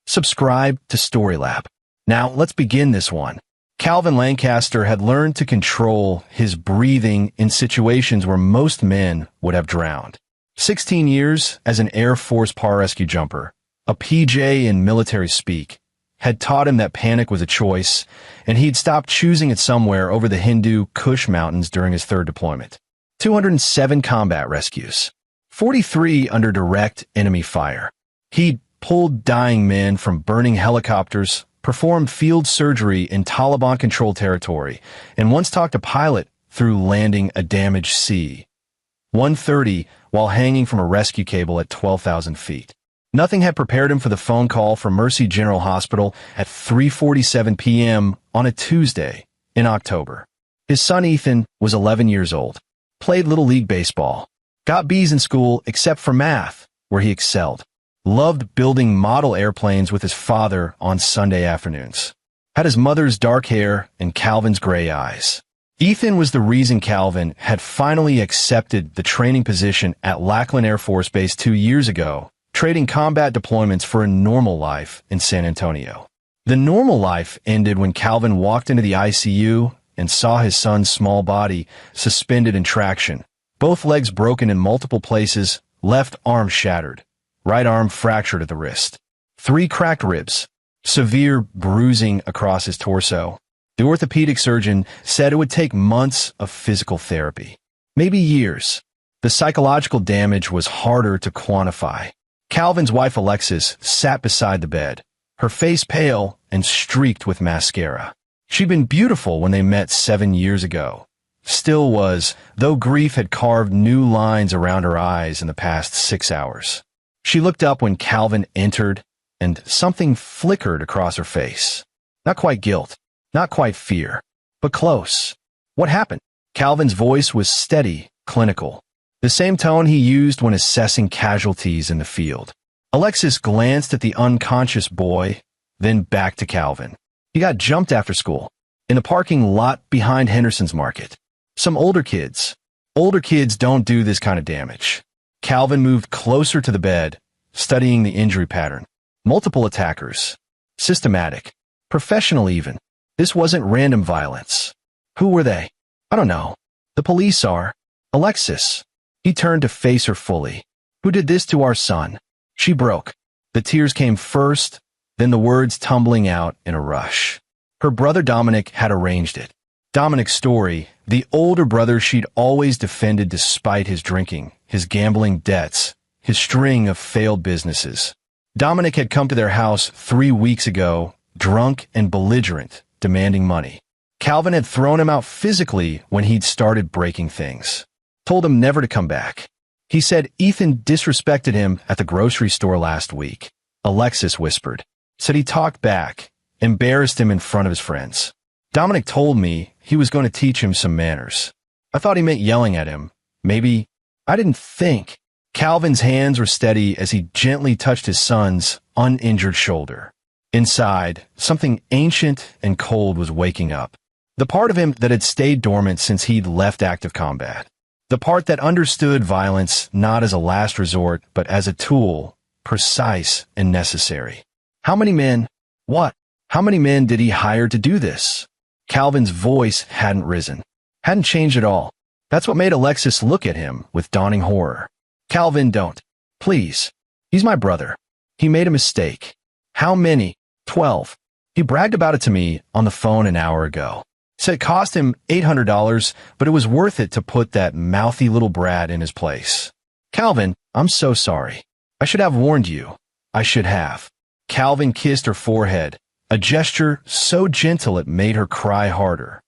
Subscribe to Storylab. Now, let's begin this one. Calvin Lancaster had learned to control his breathing in situations where most men would have drowned. 16 years as an Air Force pararescue jumper, a PJ in military speak, had taught him that panic was a choice, and he'd stopped choosing it somewhere over the Hindu Kush Mountains during his third deployment. 207 combat rescues, 43 under direct enemy fire. He'd pulled dying men from burning helicopters, performed field surgery in Taliban-controlled territory, and once talked a pilot through landing a damaged C-130 while hanging from a rescue cable at 12,000 feet. Nothing had prepared him for the phone call from Mercy General Hospital at 3:47 p.m. on a Tuesday in October. His son Ethan was 11 years old, played Little League baseball, got B's in school except for math, where he excelled, loved building model airplanes with his father on Sunday afternoons, had his mother's dark hair and Calvin's gray eyes. Ethan was the reason Calvin had finally accepted the training position at Lackland Air Force Base 2 years ago, trading combat deployments for a normal life in San Antonio. The normal life ended when Calvin walked into the ICU and saw his son's small body suspended in traction, both legs broken in multiple places, left arm shattered, right arm fractured at the wrist, 3 cracked ribs, severe bruising across his torso. The orthopedic surgeon said it would take months of physical therapy, maybe years. The psychological damage was harder to quantify. Calvin's wife Alexis sat beside the bed, her face pale and streaked with mascara. She'd been beautiful when they met 7 years ago. Still was, though grief had carved new lines around her eyes in the past 6 hours. She looked up when Calvin entered, and something flickered across her face. Not quite guilt, not quite fear, but close. What happened? Calvin's voice was steady, clinical, the same tone he used when assessing casualties in the field. Alexis glanced at the unconscious boy, then back to Calvin. He got jumped after school, in the parking lot behind Henderson's Market. Some older kids. Older kids don't do this kind of damage. Calvin moved closer to the bed, studying the injury pattern. Multiple attackers. Systematic. Professional even. This wasn't random violence. Who were they? I don't know. The police are. Alexis. He turned to face her fully. Who did this to our son? She broke. The tears came first, then the words tumbling out in a rush. Her brother Dominic had arranged it. Dominic's story, the older brother she'd always defended despite his drinking, his gambling debts, his string of failed businesses. Dominic had come to their house 3 weeks ago, drunk and belligerent, demanding money. Calvin had thrown him out physically when he'd started breaking things. Told him never to come back. He said Ethan disrespected him at the grocery store last week. Alexis whispered. Said he talked back, embarrassed him in front of his friends. Dominic told me he was going to teach him some manners. I thought he meant yelling at him. Maybe. I didn't think. Calvin's hands were steady as he gently touched his son's uninjured shoulder. Inside, something ancient and cold was waking up. The part of him that had stayed dormant since he'd left active combat. The part that understood violence not as a last resort, but as a tool, precise and necessary. How many men? What? How many men did he hire to do this? Calvin's voice hadn't risen. Hadn't changed at all. That's what made Alexis look at him with dawning horror. Calvin, don't. Please. He's my brother. He made a mistake. How many? 12. He bragged about it to me on the phone an hour ago. Said it cost him $800, but it was worth it to put that mouthy little brat in his place. Calvin, I'm so sorry. I should have warned you. I should have. Calvin kissed her forehead, a gesture so gentle it made her cry harder.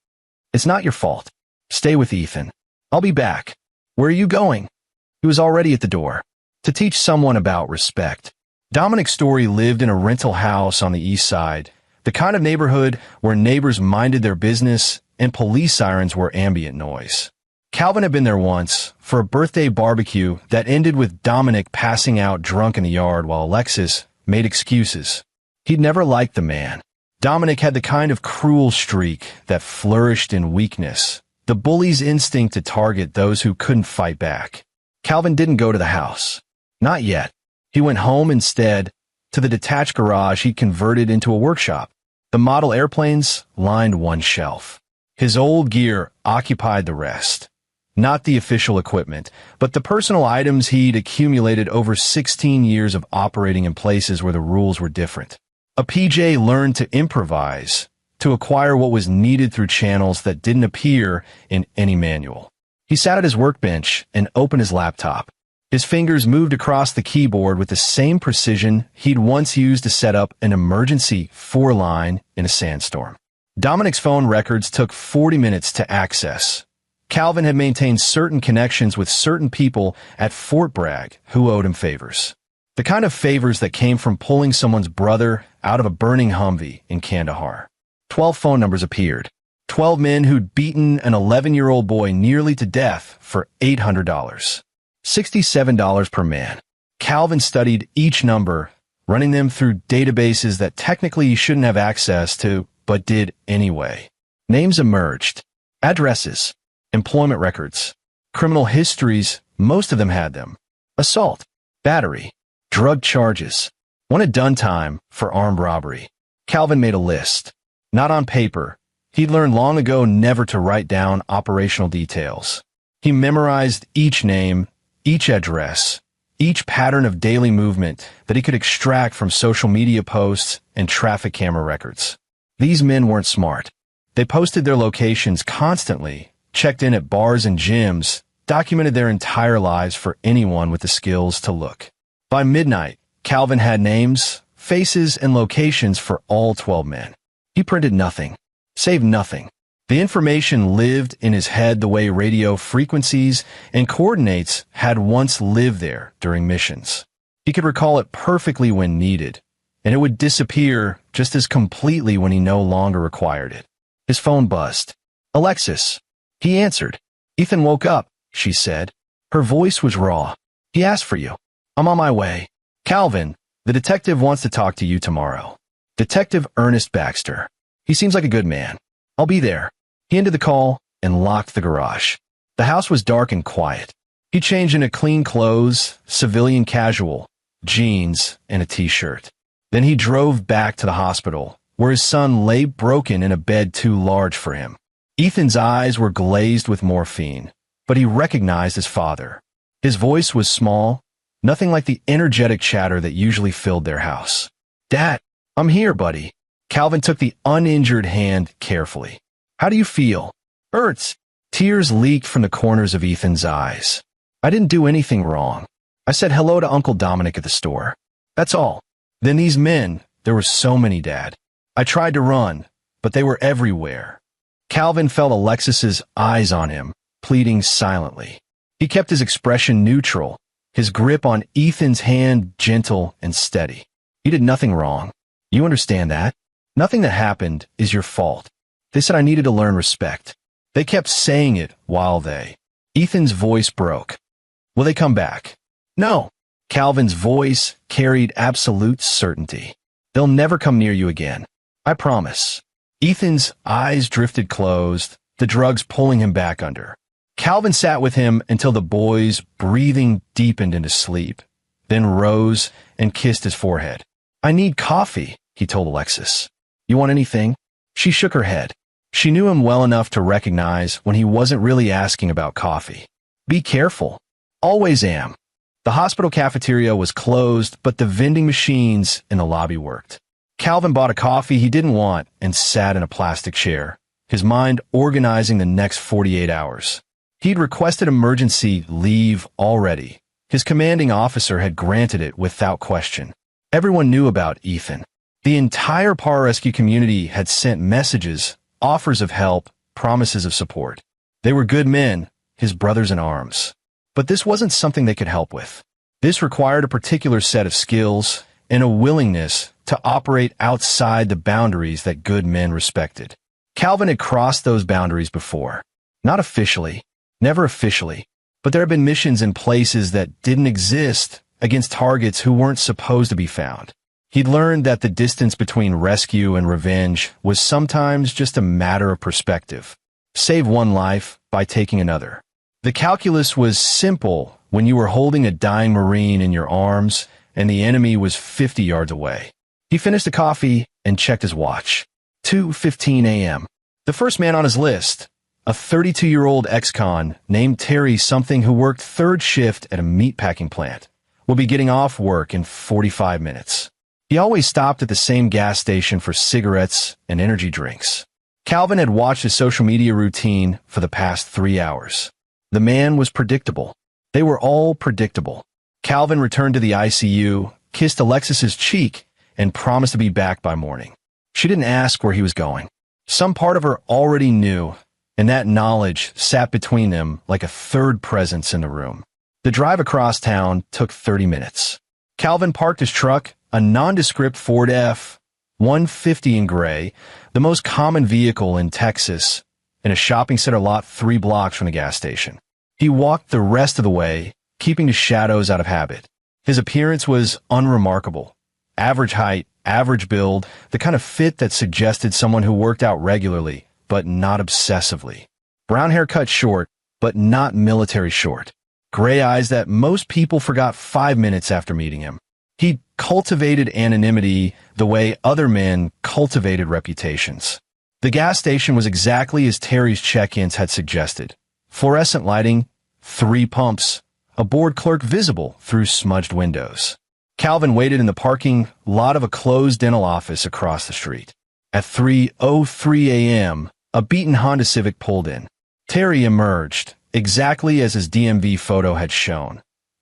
It's not your fault. Stay with Ethan. I'll be back. Where are you going? He was already at the door. To teach someone about respect. Dominic Story lived in a rental house on the east side, the kind of neighborhood where neighbors minded their business and police sirens were ambient noise. Calvin had been there once for a birthday barbecue that ended with Dominic passing out drunk in the yard while Alexis made excuses. He'd never liked the man. Dominic had the kind of cruel streak that flourished in weakness, the bully's instinct to target those who couldn't fight back. Calvin didn't go to the house. Not yet. He went home instead, to the detached garage he'd converted into a workshop. The model airplanes lined one shelf. His old gear occupied the rest. Not the official equipment, but the personal items he'd accumulated over 16 years of operating in places where the rules were different. A PJ learned to improvise, to acquire what was needed through channels that didn't appear in any manual. He sat at his workbench and opened his laptop. His fingers moved across the keyboard with the same precision he'd once used to set up an emergency 4-line in a sandstorm. Dominic's phone records took 40 minutes to access. Calvin had maintained certain connections with certain people at Fort Bragg who owed him favors. The kind of favors that came from pulling someone's brother out of a burning Humvee in Kandahar. 12 phone numbers appeared. 12 men who'd beaten an 11-year-old boy nearly to death for $800. $67 per man. Calvin studied each number, running them through databases that technically he shouldn't have access to, but did anyway. Names emerged. Addresses. Employment records. Criminal histories, most of them had them. Assault. Battery. Drug charges. One had done time for armed robbery. Calvin made a list. Not on paper. He'd learned long ago never to write down operational details. He memorized each name, each address, each pattern of daily movement that he could extract from social media posts and traffic camera records. These men weren't smart. They posted their locations constantly, checked in at bars and gyms, documented their entire lives for anyone with the skills to look. By midnight, Calvin had names, faces, and locations for all 12 men. He printed nothing, saved nothing. The information lived in his head the way radio frequencies and coordinates had once lived there during missions. He could recall it perfectly when needed, and it would disappear just as completely when he no longer required it. His phone buzzed. Alexis. He answered. Ethan woke up, she said. Her voice was raw. He asked for you. I'm on my way. Calvin, the detective wants to talk to you tomorrow. Detective Ernest Baxter. He seems like a good man. I'll be there. He ended the call and locked the garage. The house was dark and quiet. He changed into clean clothes, civilian casual, jeans, and a t-shirt. Then he drove back to the hospital, where his son lay broken in a bed too large for him. Ethan's eyes were glazed with morphine, but he recognized his father. His voice was small, nothing like the energetic chatter that usually filled their house. Dad, I'm here, buddy. Calvin took the uninjured hand carefully. How do you feel? Hurts. Tears leaked from the corners of Ethan's eyes. I didn't do anything wrong. I said hello to Uncle Dominic at the store. That's all. Then these men, there were so many, Dad. I tried to run, but they were everywhere. Calvin felt Alexis's eyes on him, pleading silently. He kept his expression neutral, his grip on Ethan's hand gentle and steady. He did nothing wrong. You understand that? Nothing that happened is your fault. They said I needed to learn respect. They kept saying it while they... Ethan's voice broke. Will they come back? No. Calvin's voice carried absolute certainty. They'll never come near you again. I promise. Ethan's eyes drifted closed, the drugs pulling him back under. Calvin sat with him until the boy's breathing deepened into sleep, then rose and kissed his forehead. I need coffee, he told Alexis. You want anything? She shook her head. She knew him well enough to recognize when he wasn't really asking about coffee. Be careful. Always am. The hospital cafeteria was closed, but the vending machines in the lobby worked. Calvin bought a coffee he didn't want and sat in a plastic chair, his mind organizing the next 48 hours. He'd requested emergency leave already. His commanding officer had granted it without question. Everyone knew about Ethan. The entire pararescue community had sent messages, offers of help, promises of support. They were good men, his brothers in arms. But this wasn't something they could help with. This required a particular set of skills and a willingness to operate outside the boundaries that good men respected. Calvin had crossed those boundaries before. Not officially, never officially, but there had been missions in places that didn't exist against targets who weren't supposed to be found. He'd learned that the distance between rescue and revenge was sometimes just a matter of perspective. Save one life by taking another. The calculus was simple when you were holding a dying Marine in your arms and the enemy was 50 yards away. He finished the coffee and checked his watch. 2:15 a.m. The first man on his list, a 32-year-old ex-con named Terry something who worked third shift at a meatpacking plant, will be getting off work in 45 minutes. He always stopped at the same gas station for cigarettes and energy drinks. Calvin had watched his social media routine for the past 3 hours. The man was predictable. They were all predictable. Calvin returned to the ICU, kissed Alexis's cheek, and promised to be back by morning. She didn't ask where he was going. Some part of her already knew, and that knowledge sat between them like a third presence in the room. The drive across town took 30 minutes. Calvin parked his truck, a nondescript Ford F-150 in gray, the most common vehicle in Texas, in a shopping center lot 3 blocks from the gas station. He walked the rest of the way, keeping the shadows out of habit. His appearance was unremarkable. Average height, average build, the kind of fit that suggested someone who worked out regularly, but not obsessively. Brown hair cut short, but not military short. Gray eyes that most people forgot 5 minutes after meeting him. He cultivated anonymity the way other men cultivated reputations. The gas station was exactly as Terry's check-ins had suggested. Fluorescent lighting, 3 pumps, a bored clerk visible through smudged windows. Calvin waited in the parking lot of a closed dental office across the street. At 3:03 a.m., a beaten Honda Civic pulled in. Terry emerged, exactly as his DMV photo had shown.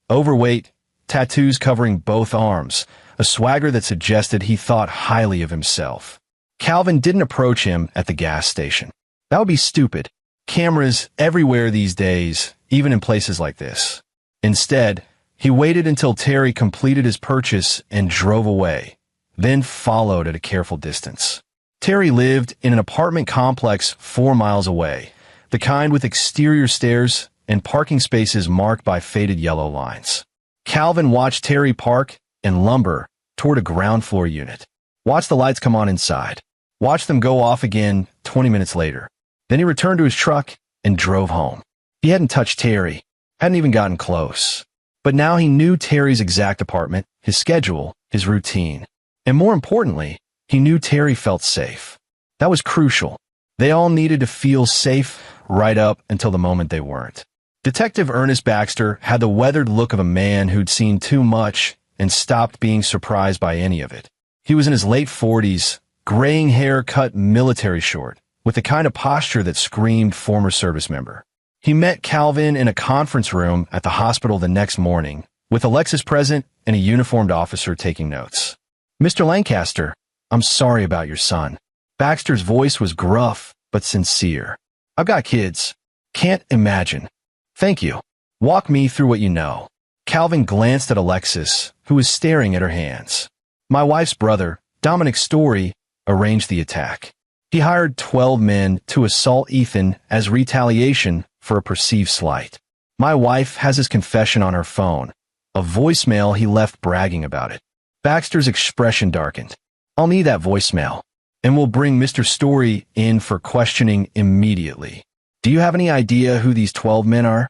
Overweight, tattoos covering both arms, a swagger that suggested he thought highly of himself. Calvin didn't approach him at the gas station. That would be stupid. Cameras everywhere these days, even in places like this. Instead, he waited until Terry completed his purchase and drove away, then followed at a careful distance. Terry lived in an apartment complex 4 miles away, the kind with exterior stairs and parking spaces marked by faded yellow lines. Calvin watched Terry park and lumber toward a ground floor unit. Watched the lights come on inside. Watched them go off again 20 minutes later. Then he returned to his truck and drove home. He hadn't touched Terry, hadn't even gotten close. But now he knew Terry's exact apartment, his schedule, his routine. And more importantly, he knew Terry felt safe. That was crucial. They all needed to feel safe right up until the moment they weren't. Detective Ernest Baxter had the weathered look of a man who'd seen too much and stopped being surprised by any of it. He was in his late 40s, graying hair cut military short, with the kind of posture that screamed former service member. He met Calvin in a conference room at the hospital the next morning, with Alexis present and a uniformed officer taking notes. "Mr. Lancaster, I'm sorry about your son." Baxter's voice was gruff but sincere. "I've got kids. Can't imagine." "Thank you. Walk me through what you know." Calvin glanced at Alexis, who was staring at her hands. "My wife's brother, Dominic Story, arranged the attack. He hired 12 men to assault Ethan as retaliation for a perceived slight. My wife has his confession on her phone, a voicemail he left bragging about it." Baxter's expression darkened. "I'll need that voicemail, and we'll bring Mr. Story in for questioning immediately. Do you have any idea who these 12 men are?"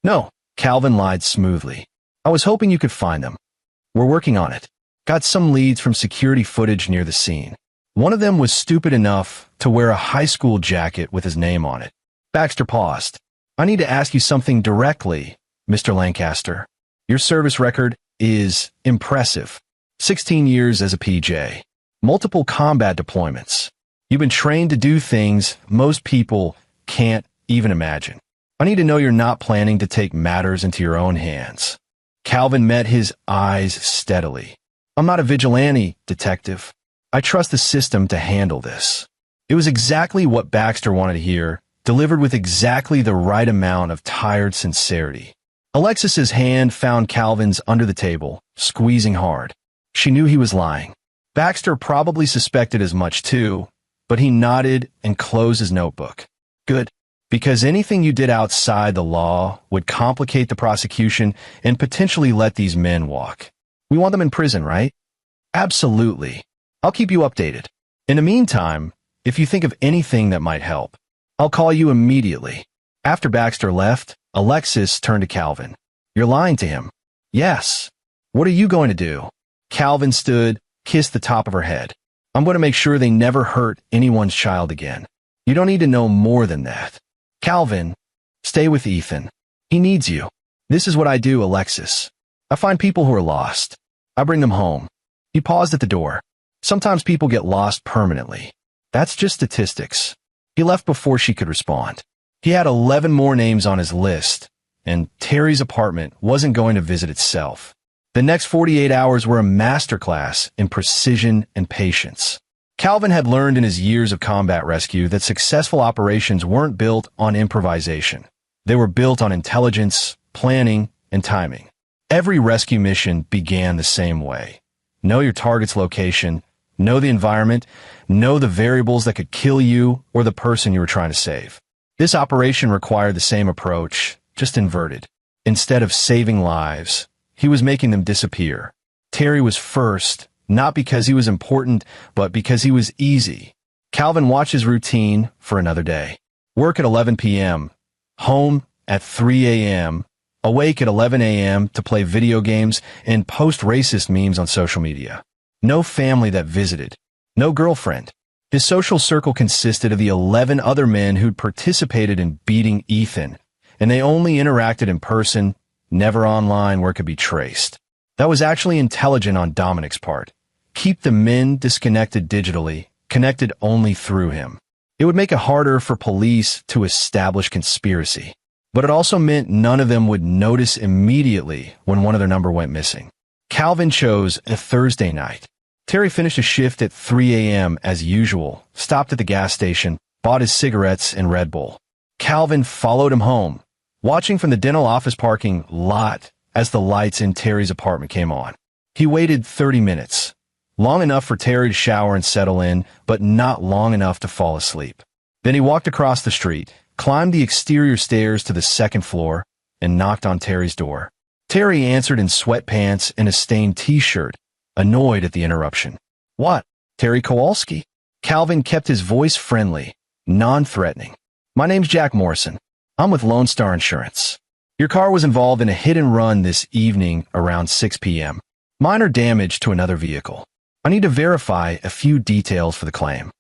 "No," Calvin lied smoothly. "I was hoping you could find them. We're working on it. Got some leads from security footage near the scene. One of them was stupid enough to wear a high school jacket with his name on it." Baxter paused. "I need to ask you something directly, Mr. Lancaster. Your service record is impressive. 16 years as a PJ. Multiple combat deployments. You've been trained to do things most people can't even imagine. I need to know you're not planning to take matters into your own hands." Calvin met his eyes steadily. "I'm not a vigilante, detective. I trust the system to handle this." It was exactly what Baxter wanted to hear, delivered with exactly the right amount of tired sincerity. Alexis's hand found Calvin's under the table, squeezing hard. She knew he was lying. Baxter probably suspected as much too, but he nodded and closed his notebook. "Good. Because anything you did outside the law would complicate the prosecution and potentially let these men walk. We want them in prison, right?" "Absolutely. I'll keep you updated. In the meantime, if you think of anything that might help, I'll call you immediately." After Baxter left, Alexis turned to Calvin. "You're lying to him." "Yes. What are you going to do? Calvin stood, kissed the top of her head. I'm going to make sure they never hurt anyone's child again. You don't need to know more than that. Calvin, stay with Ethan. He needs you. This is what I do, Alexis. I find people who are lost. I bring them home. He paused at the door. Sometimes people get lost permanently. That's just statistics. He left before she could respond. He had 11 more names on his list, and Terry's apartment wasn't going to visit itself. The next 48 hours were a masterclass in precision and patience. Calvin had learned in his years of combat rescue that successful operations weren't built on improvisation. They were built on intelligence, planning, and timing. Every rescue mission began the same way. Know your target's location, know the environment, know the variables that could kill you or the person you were trying to save. This operation required the same approach, just inverted. Instead of saving lives, he was making them disappear. Terry was first, not because he was important, but because he was easy. Calvin watched his routine for another day. Work at 11 p.m., home at 3 a.m., awake at 11 a.m. to play video games and post racist memes on social media. No family that visited. No girlfriend. His social circle consisted of the 11 other men who'd participated in beating Ethan, and they only interacted in person, never online where it could be traced. That was actually intelligent on Dominic's part. Keep the men disconnected digitally, connected only through him. It would make it harder for police to establish conspiracy. But it also meant none of them would notice immediately when one of their number went missing. Calvin chose a Thursday night. Terry finished a shift at 3 a.m. as usual, stopped at the gas station, bought his cigarettes and Red Bull. Calvin followed him home, watching from the dental office parking lot as the lights in Terry's apartment came on. He waited 30 minutes, long enough for Terry to shower and settle in, but not long enough to fall asleep. Then he walked across the street, climbed the exterior stairs to the second floor, and knocked on Terry's door. Terry answered in sweatpants and a stained t-shirt, annoyed at the interruption. What? Terry Kowalski? Calvin kept his voice friendly, non-threatening. My name's Jack Morrison. I'm with Lone Star Insurance. Your car was involved in a hit-and-run this evening around 6 p.m. Minor damage to another vehicle. I need to verify a few details for the claim.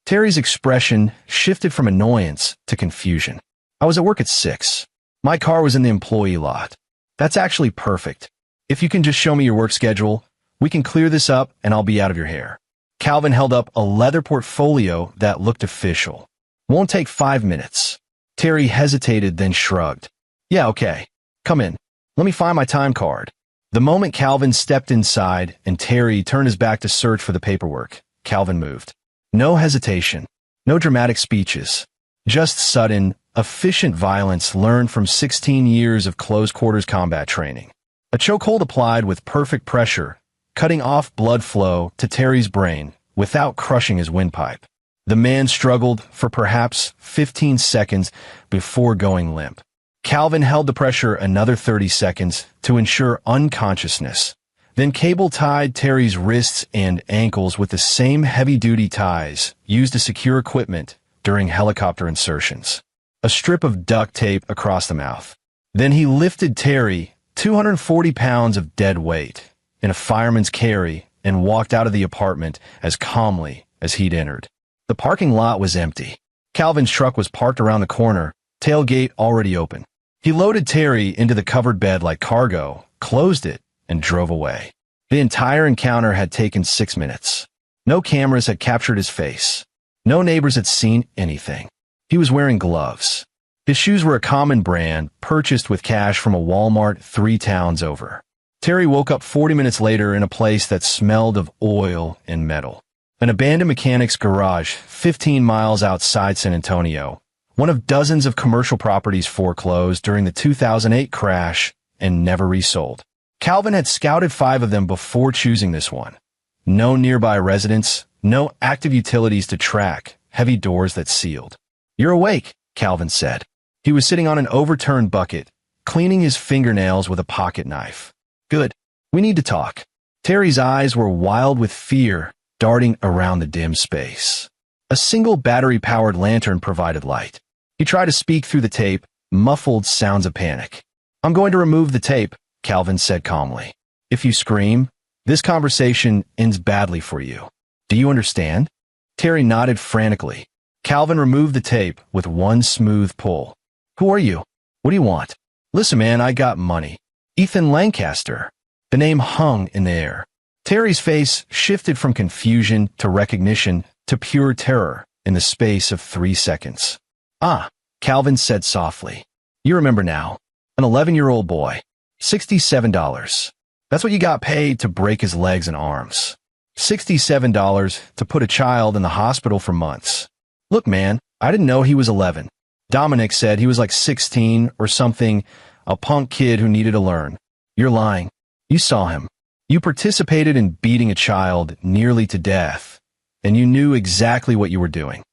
Terry's expression shifted from annoyance to confusion. I was at work at 6. My car was in the employee lot. That's actually perfect. If you can just show me your work schedule, we can clear this up and I'll be out of your hair. Calvin held up a leather portfolio that looked official. Won't take 5 minutes. Terry hesitated, then shrugged. Yeah, okay. Come in. Let me find my time card. The moment Calvin stepped inside and Terry turned his back to search for the paperwork, Calvin moved. No hesitation. No dramatic speeches. Just sudden, efficient violence learned from 16 years of close-quarters combat training. A chokehold applied with perfect pressure, cutting off blood flow to Terry's brain without crushing his windpipe. The man struggled for perhaps 15 seconds before going limp. Calvin held the pressure another 30 seconds to ensure unconsciousness, then cable-tied Terry's wrists and ankles with the same heavy-duty ties used to secure equipment during helicopter insertions. A strip of duct tape across the mouth. Then he lifted Terry, 240 pounds of dead weight, in a fireman's carry and walked out of the apartment as calmly as he'd entered. The parking lot was empty. Calvin's truck was parked around the corner, tailgate already open. He loaded Terry into the covered bed like cargo, closed it, and drove away. The entire encounter had taken 6 minutes. No cameras had captured his face. No neighbors had seen anything. He was wearing gloves. His shoes were a common brand, purchased with cash from a Walmart 3 towns over. Terry woke up 40 minutes later in a place that smelled of oil and metal. An abandoned mechanic's garage 15 miles outside San Antonio, one of dozens of commercial properties foreclosed during the 2008 crash and never resold. Calvin had scouted 5 of them before choosing this one. No nearby residents, no active utilities to track, heavy doors that sealed. You're awake, Calvin said. He was sitting on an overturned bucket, cleaning his fingernails with a pocket knife. Good. We need to talk. Terry's eyes were wild with fear, darting around the dim space. A single battery-powered lantern provided light. He tried to speak through the tape, muffled sounds of panic. I'm going to remove the tape, Calvin said calmly. If you scream, this conversation ends badly for you. Do you understand? Terry nodded frantically. Calvin removed the tape with one smooth pull. Who are you? What do you want? Listen, man, I got money. Ethan Lancaster. The name hung in the air. Terry's face shifted from confusion to recognition to pure terror in the space of 3 seconds. Ah, Calvin said softly. You remember now. An 11-year-old boy. $67. That's what you got paid to break his legs and arms. $67 to put a child in the hospital for months. Look, man, I didn't know he was 11. Dominic said he was like 16 or something, a punk kid who needed to learn. You're lying. You saw him. You participated in beating a child nearly to death, and you knew exactly what you were doing.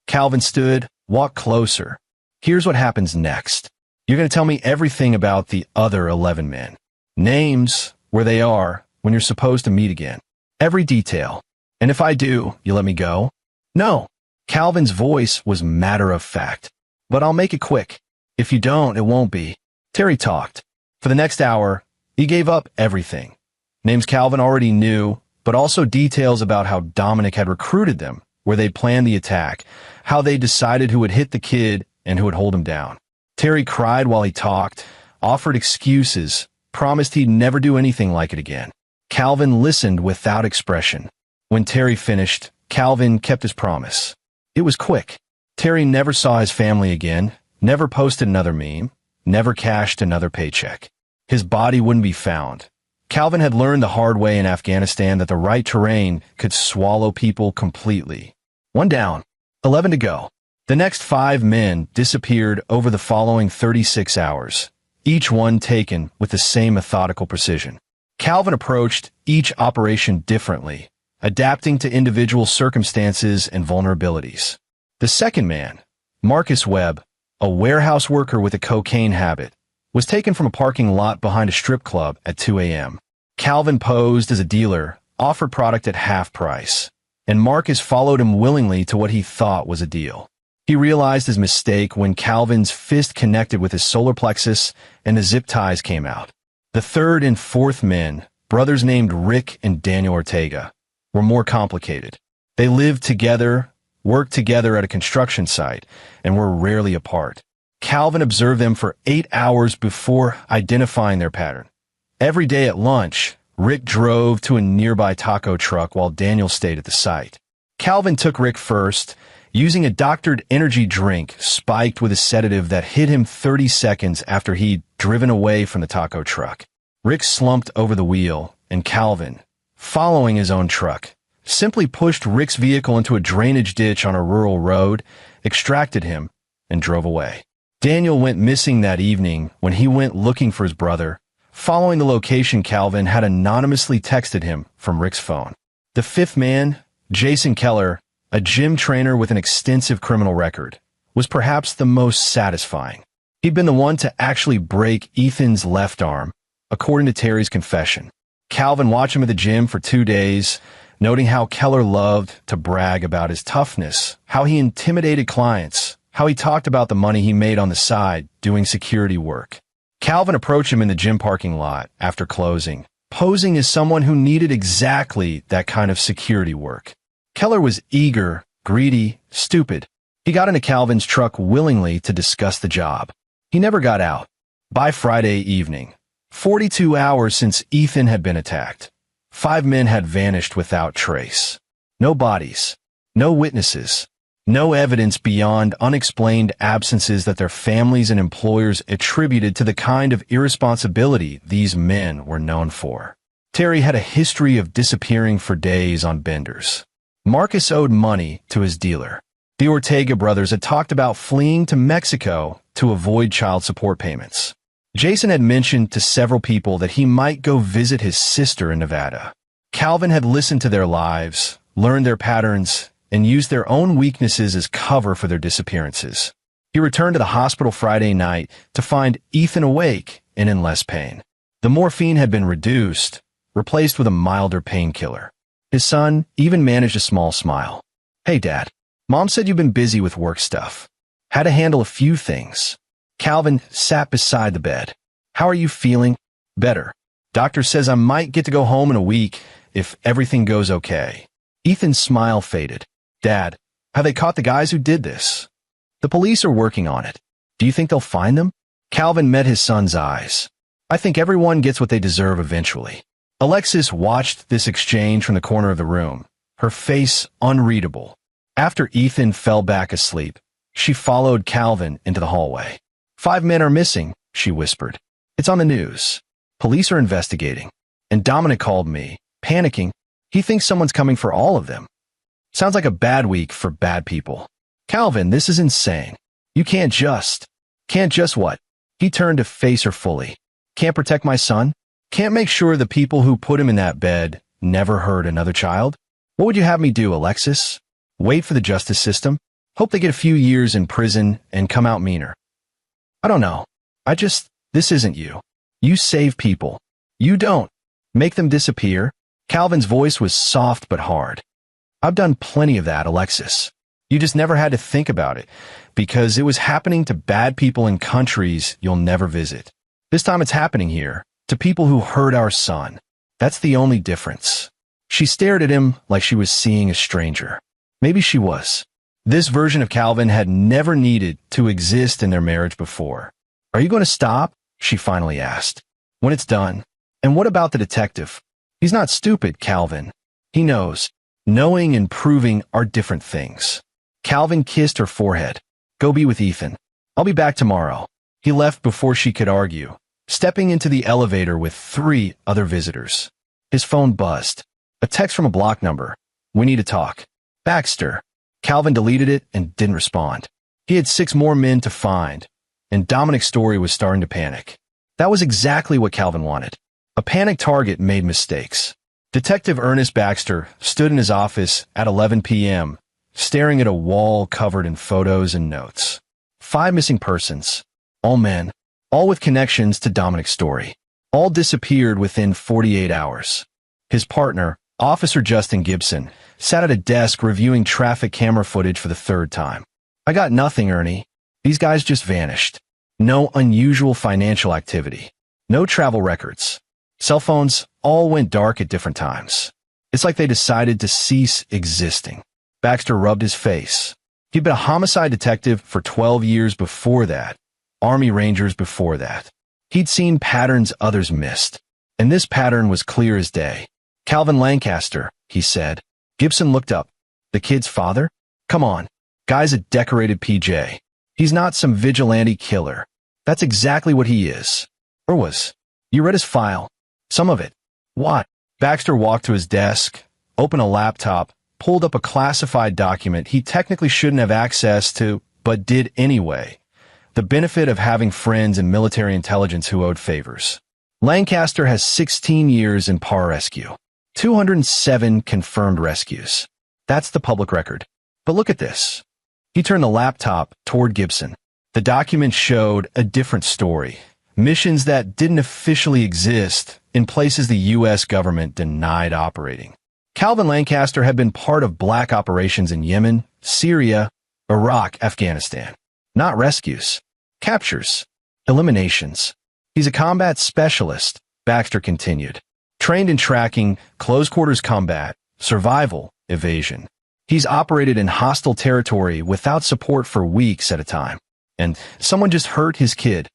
Calvin stood, walked closer. Here's what happens next. You're going to tell me everything about the other 11 men. Names, where they are, when you're supposed to meet again. Every detail. And if I do, you let me go? No. Calvin's voice was matter of fact. But I'll make it quick. If you don't, it won't be. Terry talked. For the next hour, he gave up everything. Names Calvin already knew, but also details about how Dominic had recruited them, where they'd planned the attack, how they decided who would hit the kid and who would hold him down. Terry cried while he talked, offered excuses, promised he'd never do anything like it again. Calvin listened without expression. When Terry finished, Calvin kept his promise. It was quick. Terry never saw his family again, never posted another meme, never cashed another paycheck. His body wouldn't be found. Calvin had learned the hard way in Afghanistan that the right terrain could swallow people completely. 1 down, 11 to go. The next 5 men disappeared over the following 36 hours, each one taken with the same methodical precision. Calvin approached each operation differently, adapting to individual circumstances and vulnerabilities. The second man, Marcus Webb, a warehouse worker with a cocaine habit, was taken from a parking lot behind a strip club at 2 a.m. Calvin posed as a dealer, offered product at half price, and Marcus followed him willingly to what he thought was a deal. He realized his mistake when Calvin's fist connected with his solar plexus and the zip ties came out. The third and fourth men, brothers named Rick and Daniel Ortega, were more complicated. They lived together, worked together at a construction site, and were rarely apart. Calvin observed them for 8 hours before identifying their pattern. Every day at lunch, Rick drove to a nearby taco truck while Daniel stayed at the site. Calvin took Rick first, using a doctored energy drink spiked with a sedative that hit him 30 seconds after he'd driven away from the taco truck. Rick slumped over the wheel, and Calvin, following his own truck, simply pushed Rick's vehicle into a drainage ditch on a rural road, extracted him, and drove away. Daniel went missing that evening when he went looking for his brother, following the location Calvin had anonymously texted him from Rick's phone. The fifth man, Jason Keller, a gym trainer with an extensive criminal record, was perhaps the most satisfying. He'd been the one to actually break Ethan's left arm, according to Terry's confession. Calvin watched him at the gym for 2 days, noting how Keller loved to brag about his toughness, how he intimidated clients, how he talked about the money he made on the side doing security work. Calvin approached him in the gym parking lot after closing, posing as someone who needed exactly that kind of security work. Keller was eager, greedy, stupid. He got into Calvin's truck willingly to discuss the job. He never got out. By Friday evening, 42 hours since Ethan had been attacked, 5 men had vanished without trace. No bodies, no witnesses, no evidence beyond unexplained absences that their families and employers attributed to the kind of irresponsibility these men were known for. Terry had a history of disappearing for days on benders. Marcus owed money to his dealer. The Ortega brothers had talked about fleeing to Mexico to avoid child support payments. Jason had mentioned to several people that he might go visit his sister in Nevada. Calvin had listened to their lives, learned their patterns, and used their own weaknesses as cover for their disappearances. He returned to the hospital Friday night to find Ethan awake and in less pain. The morphine had been reduced, replaced with a milder painkiller. His son even managed a small smile. Hey, Dad. Mom said you've been busy with work stuff. Had to handle a few things. Calvin sat beside the bed. How are you feeling? Better. Doctor says I might get to go home in a week if everything goes okay. Ethan's smile faded. Dad, have they caught the guys who did this? The police are working on it. Do you think they'll find them? Calvin met his son's eyes. I think everyone gets what they deserve eventually. Alexis watched this exchange from the corner of the room, her face unreadable. After Ethan fell back asleep, she followed Calvin into the hallway. 5 men are missing, she whispered. It's on the news. Police are investigating. And Dominic called me, panicking. He thinks someone's coming for all of them. Sounds like a bad week for bad people. Calvin, this is insane. You can't just what? He turned to face her fully. Can't protect my son? Can't make sure the people who put him in that bed never hurt another child? What would you have me do, Alexis? Wait for the justice system? Hope they get a few years in prison and come out meaner. I don't know. This isn't you. You save people. You don't. Make them disappear. Calvin's voice was soft but hard. I've done plenty of that, Alexis. You just never had to think about it, because it was happening to bad people in countries you'll never visit. This time it's happening here, to people who hurt our son. That's the only difference. She stared at him like she was seeing a stranger. Maybe she was. This version of Calvin had never needed to exist in their marriage before. Are you going to stop? She finally asked. When it's done. And what about the detective? He's not stupid, Calvin. He knows. Knowing and proving are different things. Calvin kissed her forehead. Go be with Ethan. I'll be back tomorrow. He left before she could argue, stepping into the elevator with 3 other visitors. His phone buzzed. A text from a block number. We need to talk. Baxter. Calvin deleted it and didn't respond. He had 6 more men to find, and Dominic's story was starting to panic. That was exactly what Calvin wanted. A panicked target made mistakes. Detective Ernest Baxter stood in his office at 11 p.m., staring at a wall covered in photos and notes. 5 missing persons. All men. All with connections to Dominic's story. All disappeared within 48 hours. His partner, Officer Justin Gibson, sat at a desk reviewing traffic camera footage for the 3rd time. I got nothing, Ernie. These guys just vanished. No unusual financial activity. No travel records. Cell phones all went dark at different times. It's like they decided to cease existing. Baxter rubbed his face. He'd been a homicide detective for 12 years before that. Army Rangers before that. He'd seen patterns others missed. And this pattern was clear as day. Calvin Lancaster, he said. Gibson looked up. The kid's father? Come on. Guy's a decorated PJ. He's not some vigilante killer. That's exactly what he is. Or was. You read his file. Some of it. What? Baxter walked to his desk, opened a laptop, pulled up a classified document he technically shouldn't have access to, but did anyway. The benefit of having friends in military intelligence who owed favors. Lancaster has 16 years in pararescue. 207 confirmed rescues. That's the public record. But look at this. He turned the laptop toward Gibson. The document showed a different story. Missions that didn't officially exist in places the U.S. government denied operating. Calvin Lancaster had been part of black operations in Yemen, Syria, Iraq, Afghanistan. Not rescues. Captures. Eliminations. He's a combat specialist, Baxter continued. Trained in tracking, close-quarters combat, survival, evasion. He's operated in hostile territory without support for weeks at a time. And someone just hurt his kid.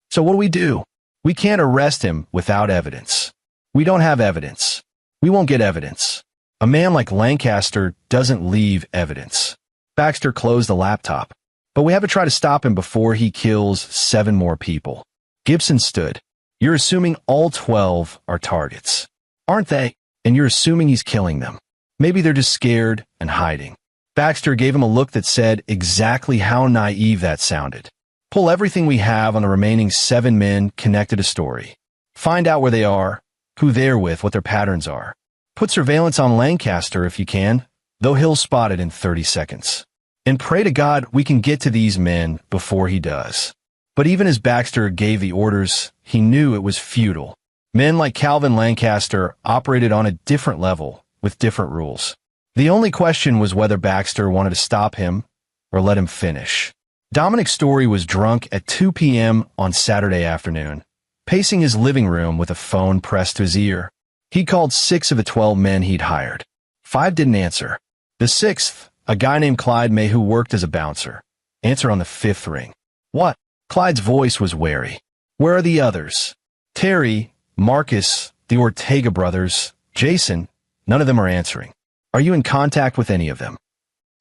So what do? We can't arrest him without evidence. We don't have evidence. We won't get evidence. A man like Lancaster doesn't leave evidence. Baxter closed the laptop. But we have to try to stop him before he kills 7 more people. Gibson stood. You're assuming all 12 are targets. Aren't they? And you're assuming he's killing them. Maybe they're just scared and hiding. Baxter gave him a look that said exactly how naive that sounded. Pull everything we have on the remaining 7 men connected to story. Find out where they are, who they're with, what their patterns are. Put surveillance on Lancaster if you can, though he'll spot it in 30 seconds. And pray to God we can get to these men before he does. But even as Baxter gave the orders, he knew it was futile. Men like Calvin Lancaster operated on a different level, with different rules. The only question was whether Baxter wanted to stop him or let him finish. Dominic Story was drunk at 2 p.m. on Saturday afternoon, pacing his living room with a phone pressed to his ear. He called 6 of the 12 men he'd hired. 5 didn't answer. The 6th, a guy named Clyde May who worked as a bouncer, answered on the 5th ring. What? Clyde's voice was wary. Where are the others? Terry, Marcus, the Ortega brothers, Jason, none of them are answering. Are you in contact with any of them?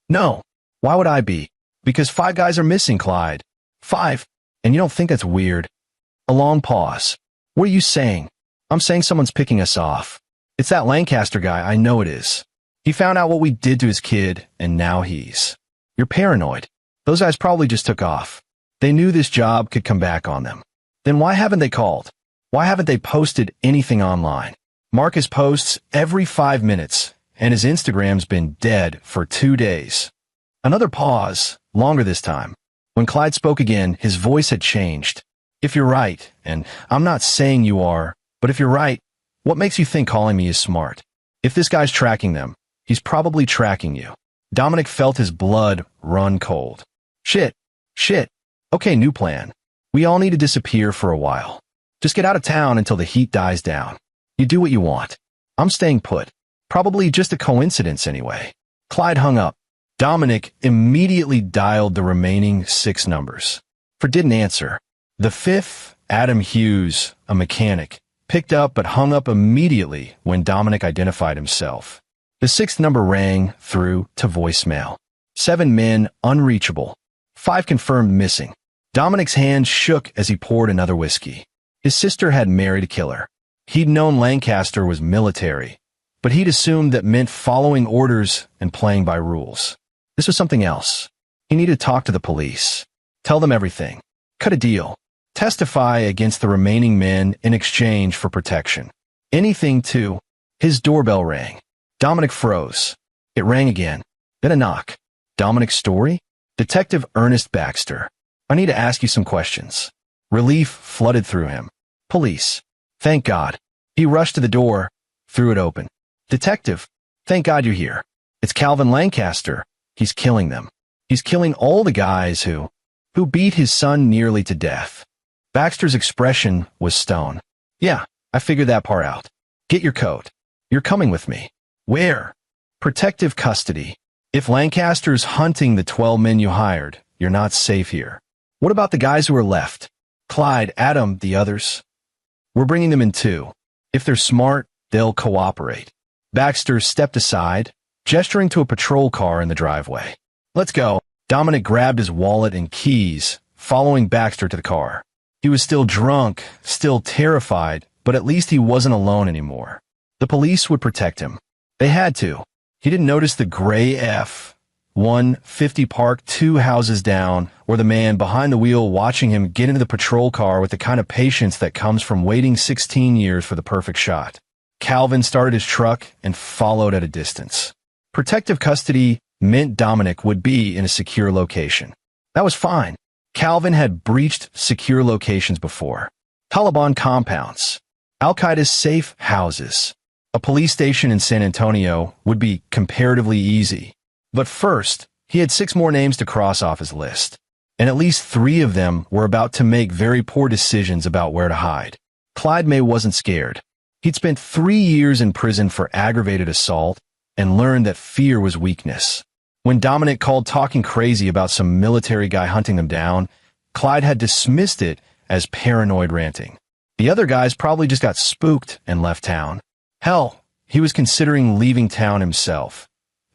No. Why would I be? Because 5 guys are missing, Clyde. 5. And you don't think that's weird? A long pause. What are you saying? I'm saying someone's picking us off. It's that Lancaster guy, I know it is. He found out what we did to his kid, and now he's... You're paranoid. Those guys probably just took off. They knew this job could come back on them. Then why haven't they called? Why haven't they posted anything online? Marcus posts every 5 minutes, and his Instagram's been dead for 2 days. Another pause, longer this time. When Clyde spoke again, his voice had changed. If you're right, and I'm not saying you are, but if you're right, what makes you think calling me is smart? If this guy's tracking them, he's probably tracking you. Dominic felt his blood run cold. Shit. Okay, new plan. We all need to disappear for a while. Just get out of town until the heat dies down. You do what you want. I'm staying put. Probably just a coincidence anyway. Clyde hung up. Dominic immediately dialed the remaining 6 numbers. For didn't answer. The 5th, Adam Hughes, a mechanic, picked up but hung up immediately when Dominic identified himself. The 6th number rang through to voicemail. 7 men unreachable. 5 confirmed missing. Dominic's hand shook as he poured another whiskey. His sister had married a killer. He'd known Lancaster was military, but he'd assumed that meant following orders and playing by rules. This was something else. He needed to talk to the police. Tell them everything. Cut a deal. Testify against the remaining men in exchange for protection. Anything to... His doorbell rang. Dominic froze. It rang again. Then a knock. Dominic's story? Detective Ernest Baxter. I need to ask you some questions. Relief flooded through him. Police. Thank God. He rushed to the door, threw it open. Detective. Thank God you're here. It's Calvin Lancaster. He's killing them. He's killing all the guys who beat his son nearly to death. Baxter's expression was stone. Yeah, I figured that part out. Get your coat. You're coming with me. Where? Protective custody. If Lancaster's hunting the 12 men you hired, you're not safe here. What about the guys who are left? Clyde, Adam, the others? We're bringing them in too. If they're smart, they'll cooperate. Baxter stepped aside, gesturing to a patrol car in the driveway. Let's go. Dominic grabbed his wallet and keys, following Baxter to the car. He was still drunk, still terrified, but at least he wasn't alone anymore. The police would protect him. They had to. He didn't notice the gray F-150 parked 2 houses down, or the man behind the wheel watching him get into the patrol car with the kind of patience that comes from waiting 16 years for the perfect shot. Calvin started his truck and followed at a distance. Protective custody meant Dominic would be in a secure location. That was fine. Calvin had breached secure locations before. Taliban compounds, Al-Qaeda's safe houses. A police station in San Antonio would be comparatively easy. But first, he had 6 more names to cross off his list. And at least 3 of them were about to make very poor decisions about where to hide. Clyde May wasn't scared. He'd spent 3 years in prison for aggravated assault and learned that fear was weakness. When Dominic called talking crazy about some military guy hunting them down, Clyde had dismissed it as paranoid ranting. The other guys probably just got spooked and left town. Hell, he was considering leaving town himself.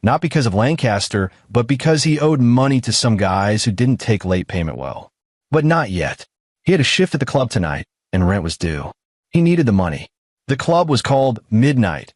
Not because of Lancaster, but because he owed money to some guys who didn't take late payment well. But not yet. He had a shift at the club tonight, and rent was due. He needed the money. The club was called Midnight.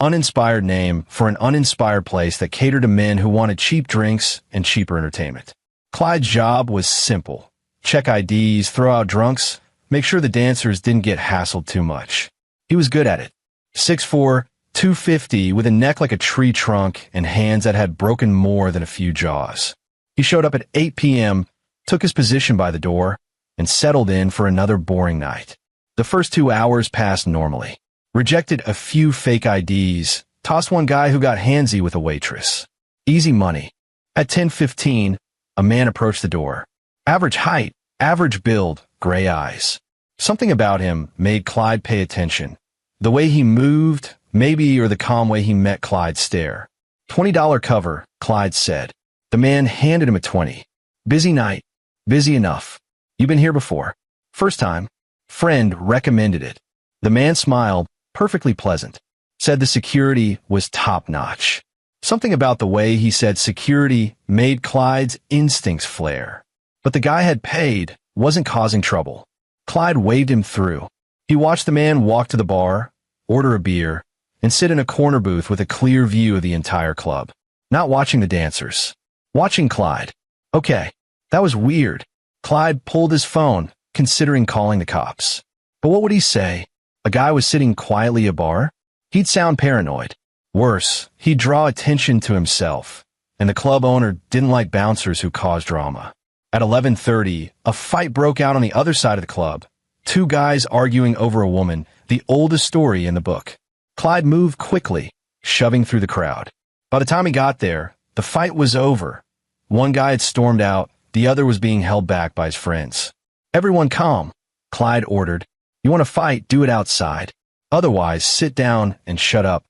Uninspired name for an uninspired place that catered to men who wanted cheap drinks and cheaper entertainment. Clyde's job was simple. Check IDs, throw out drunks, make sure the dancers didn't get hassled too much. He was good at it. 6'4", 250, with a neck like a tree trunk and hands that had broken more than a few jaws. He showed up at 8 p.m., took his position by the door, and settled in for another boring night. The first 2 hours passed normally. Rejected a few fake IDs, tossed one guy who got handsy with a waitress. Easy money. At 10:15, a man approached the door. Average height, average build, gray eyes. Something about him made Clyde pay attention. The way he moved, maybe, or the calm way he met Clyde's stare. $20 cover, Clyde said. The man handed him a 20. Busy night. Busy enough. You been here before? First time. Friend recommended it. The man smiled, perfectly pleasant. Said the security was top-notch. Something about the way he said security made Clyde's instincts flare. But the guy had paid, wasn't causing trouble. Clyde waved him through. He watched the man walk to the bar, order a beer, and sit in a corner booth with a clear view of the entire club. Not watching the dancers. Watching Clyde. Okay, that was weird. Clyde pulled his phone, considering calling the cops. But what would he say? A guy was sitting quietly at a bar? He'd sound paranoid. Worse, he'd draw attention to himself. And the club owner didn't like bouncers who caused drama. At 11:30, a fight broke out on the other side of the club. Two guys arguing over a woman, the oldest story in the book. Clyde moved quickly, shoving through the crowd. By the time he got there, the fight was over. One guy had stormed out, the other was being held back by his friends. Everyone calm, Clyde ordered. You want to fight, do it outside. Otherwise, sit down and shut up.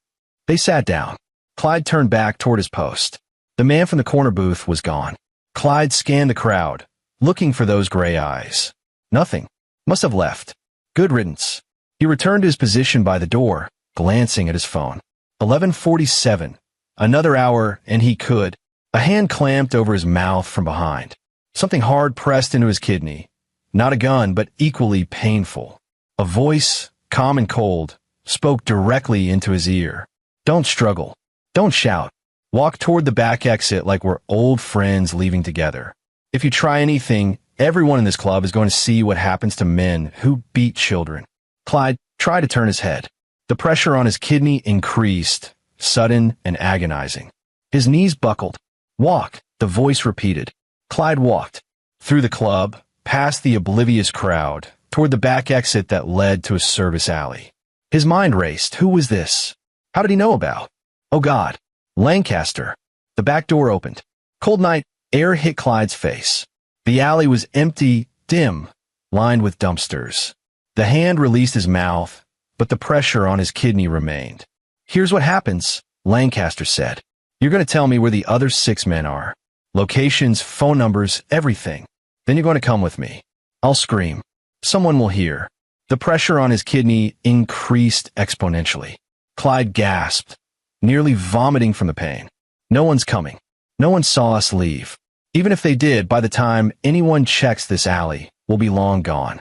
They sat down. Clyde turned back toward his post. The man from the corner booth was gone. Clyde scanned the crowd, looking for those gray eyes. Nothing. Must have left. Good riddance. He returned to his position by the door, glancing at his phone. 11:47. Another hour, and he could. A hand clamped over his mouth from behind. Something hard pressed into his kidney. Not a gun, but equally painful. A voice, calm and cold, spoke directly into his ear. Don't struggle. Don't shout. Walk toward the back exit like we're old friends leaving together. If you try anything, everyone in this club is going to see what happens to men who beat children. Clyde tried to turn his head. The pressure on his kidney increased, sudden and agonizing. His knees buckled. Walk, the voice repeated. Clyde walked. Through the club, past the oblivious crowd, toward the back exit that led to a service alley. His mind raced. Who was this? How did he know about? Oh God. Lancaster. The back door opened. Cold night air hit Clyde's face. The alley was empty, dim, lined with dumpsters. The hand released his mouth, but the pressure on his kidney remained. Here's what happens, Lancaster said. You're going to tell me where the other 6 men are. Locations, phone numbers, everything. Then you're going to come with me. I'll scream. Someone will hear. The pressure on his kidney increased exponentially. Clyde gasped, nearly vomiting from the pain. No one's coming. No one saw us leave. Even if they did, by the time anyone checks this alley, we'll be long gone.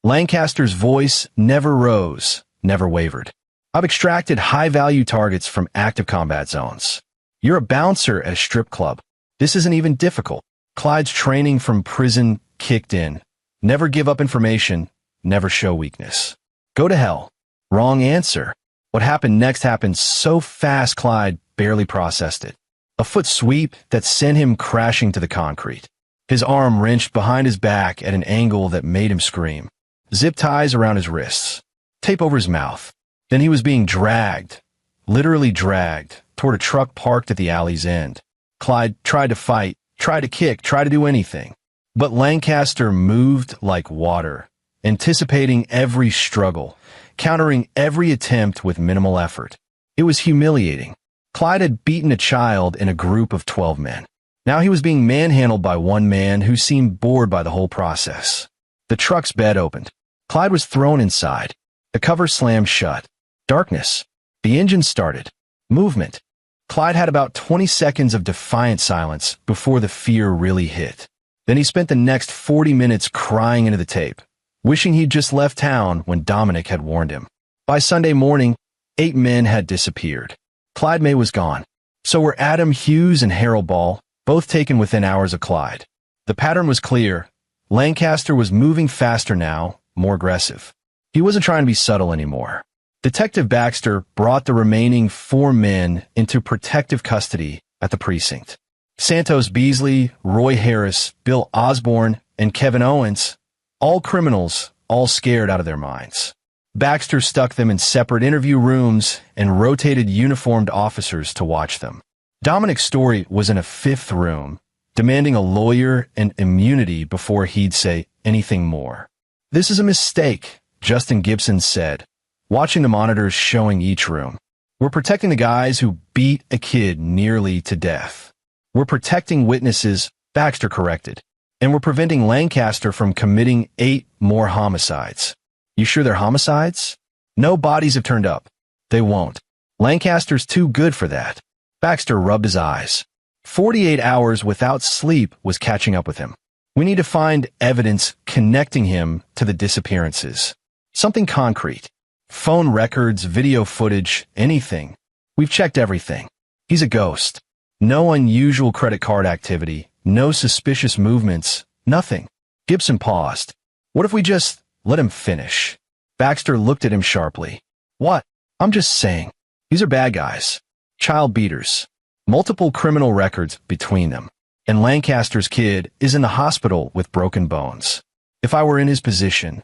Lancaster's voice never rose, never wavered. I've extracted high-value targets from active combat zones. You're a bouncer at a strip club. This isn't even difficult. Clyde's training from prison kicked in. Never give up information, never show weakness. Go to hell. Wrong answer. What happened next happened so fast Clyde barely processed it. A foot sweep that sent him crashing to the concrete. His arm wrenched behind his back at an angle that made him scream. Zip ties around his wrists. Tape over his mouth. Then he was being dragged, literally dragged, toward a truck parked at the alley's end. Clyde tried to fight, tried to kick, tried to do anything. But Lancaster moved like water, anticipating every struggle, countering every attempt with minimal effort. It was humiliating. Clyde had beaten a child in a group of 12 men. Now he was being manhandled by one man who seemed bored by the whole process. The truck's bed opened. Clyde was thrown inside. The cover slammed shut. Darkness. The engine started. Movement. Clyde had about 20 seconds of defiant silence before the fear really hit. Then he spent the next 40 minutes crying into the tape, wishing he'd just left town when Dominic had warned him. By Sunday morning, 8 men had disappeared. Clyde May was gone. So were Adam Hughes and Harold Ball, both taken within hours of Clyde. The pattern was clear. Lancaster was moving faster now, more aggressive. He wasn't trying to be subtle anymore. Detective Baxter brought the remaining 4 men into protective custody at the precinct. Santos Beasley, Roy Harris, Bill Osborne, and Kevin Owens, all criminals, all scared out of their minds. Baxter stuck them in separate interview rooms and rotated uniformed officers to watch them. Dominic Story was in a 5th room, demanding a lawyer and immunity before he'd say anything more. This is a mistake, Justin Gibson said, watching the monitors showing each room. We're protecting the guys who beat a kid nearly to death. We're protecting witnesses, Baxter corrected. And we're preventing Lancaster from committing 8 more homicides. You sure they're homicides? No bodies have turned up. They won't. Lancaster's too good for that. Baxter rubbed his eyes. 48 hours without sleep was catching up with him. We need to find evidence connecting him to the disappearances. Something concrete. Phone records, video footage, anything. We've checked everything. He's a ghost. No unusual credit card activity. No suspicious movements. Nothing. Gibson paused. What if we just let him finish? Baxter looked at him sharply. What? I'm just saying. These are bad guys. Child beaters. Multiple criminal records between them. And Lancaster's kid is in the hospital with broken bones. If I were in his position,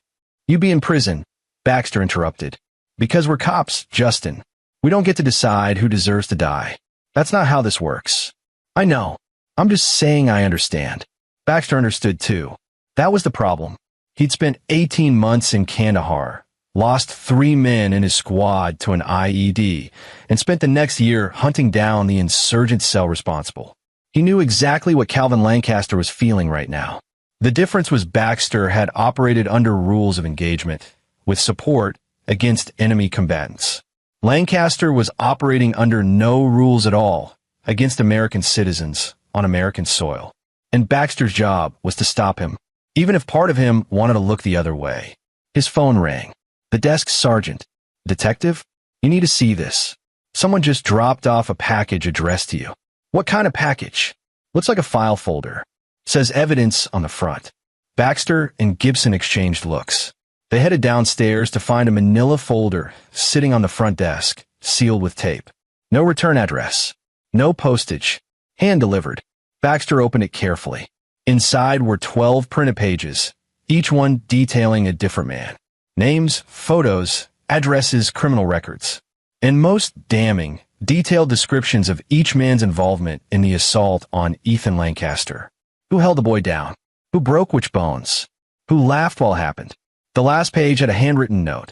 you'd be in prison, Baxter interrupted. Because we're cops, Justin. We don't get to decide who deserves to die. That's not how this works. I know. I'm just saying I understand. Baxter understood too. That was the problem. He'd spent 18 months in Kandahar, lost 3 men in his squad to an IED, and spent the next year hunting down the insurgent cell responsible. He knew exactly what Calvin Lancaster was feeling right now. The difference was Baxter had operated under rules of engagement, with support against enemy combatants. Lancaster was operating under no rules at all against American citizens on American soil. And Baxter's job was to stop him, even if part of him wanted to look the other way. His phone rang. The desk sergeant. Detective? You need to see this. Someone just dropped off a package addressed to you. What kind of package? Looks like a file folder. Says evidence on the front. Baxter and Gibson exchanged looks. They headed downstairs to find a manila folder sitting on the front desk, sealed with tape. No return address. No postage. Hand-delivered. Baxter opened it carefully. Inside were 12 printed pages, each one detailing a different man. Names, photos, addresses, criminal records. And most damning, detailed descriptions of each man's involvement in the assault on Ethan Lancaster. Who held the boy down? Who broke which bones? Who laughed while it happened? The last page had a handwritten note.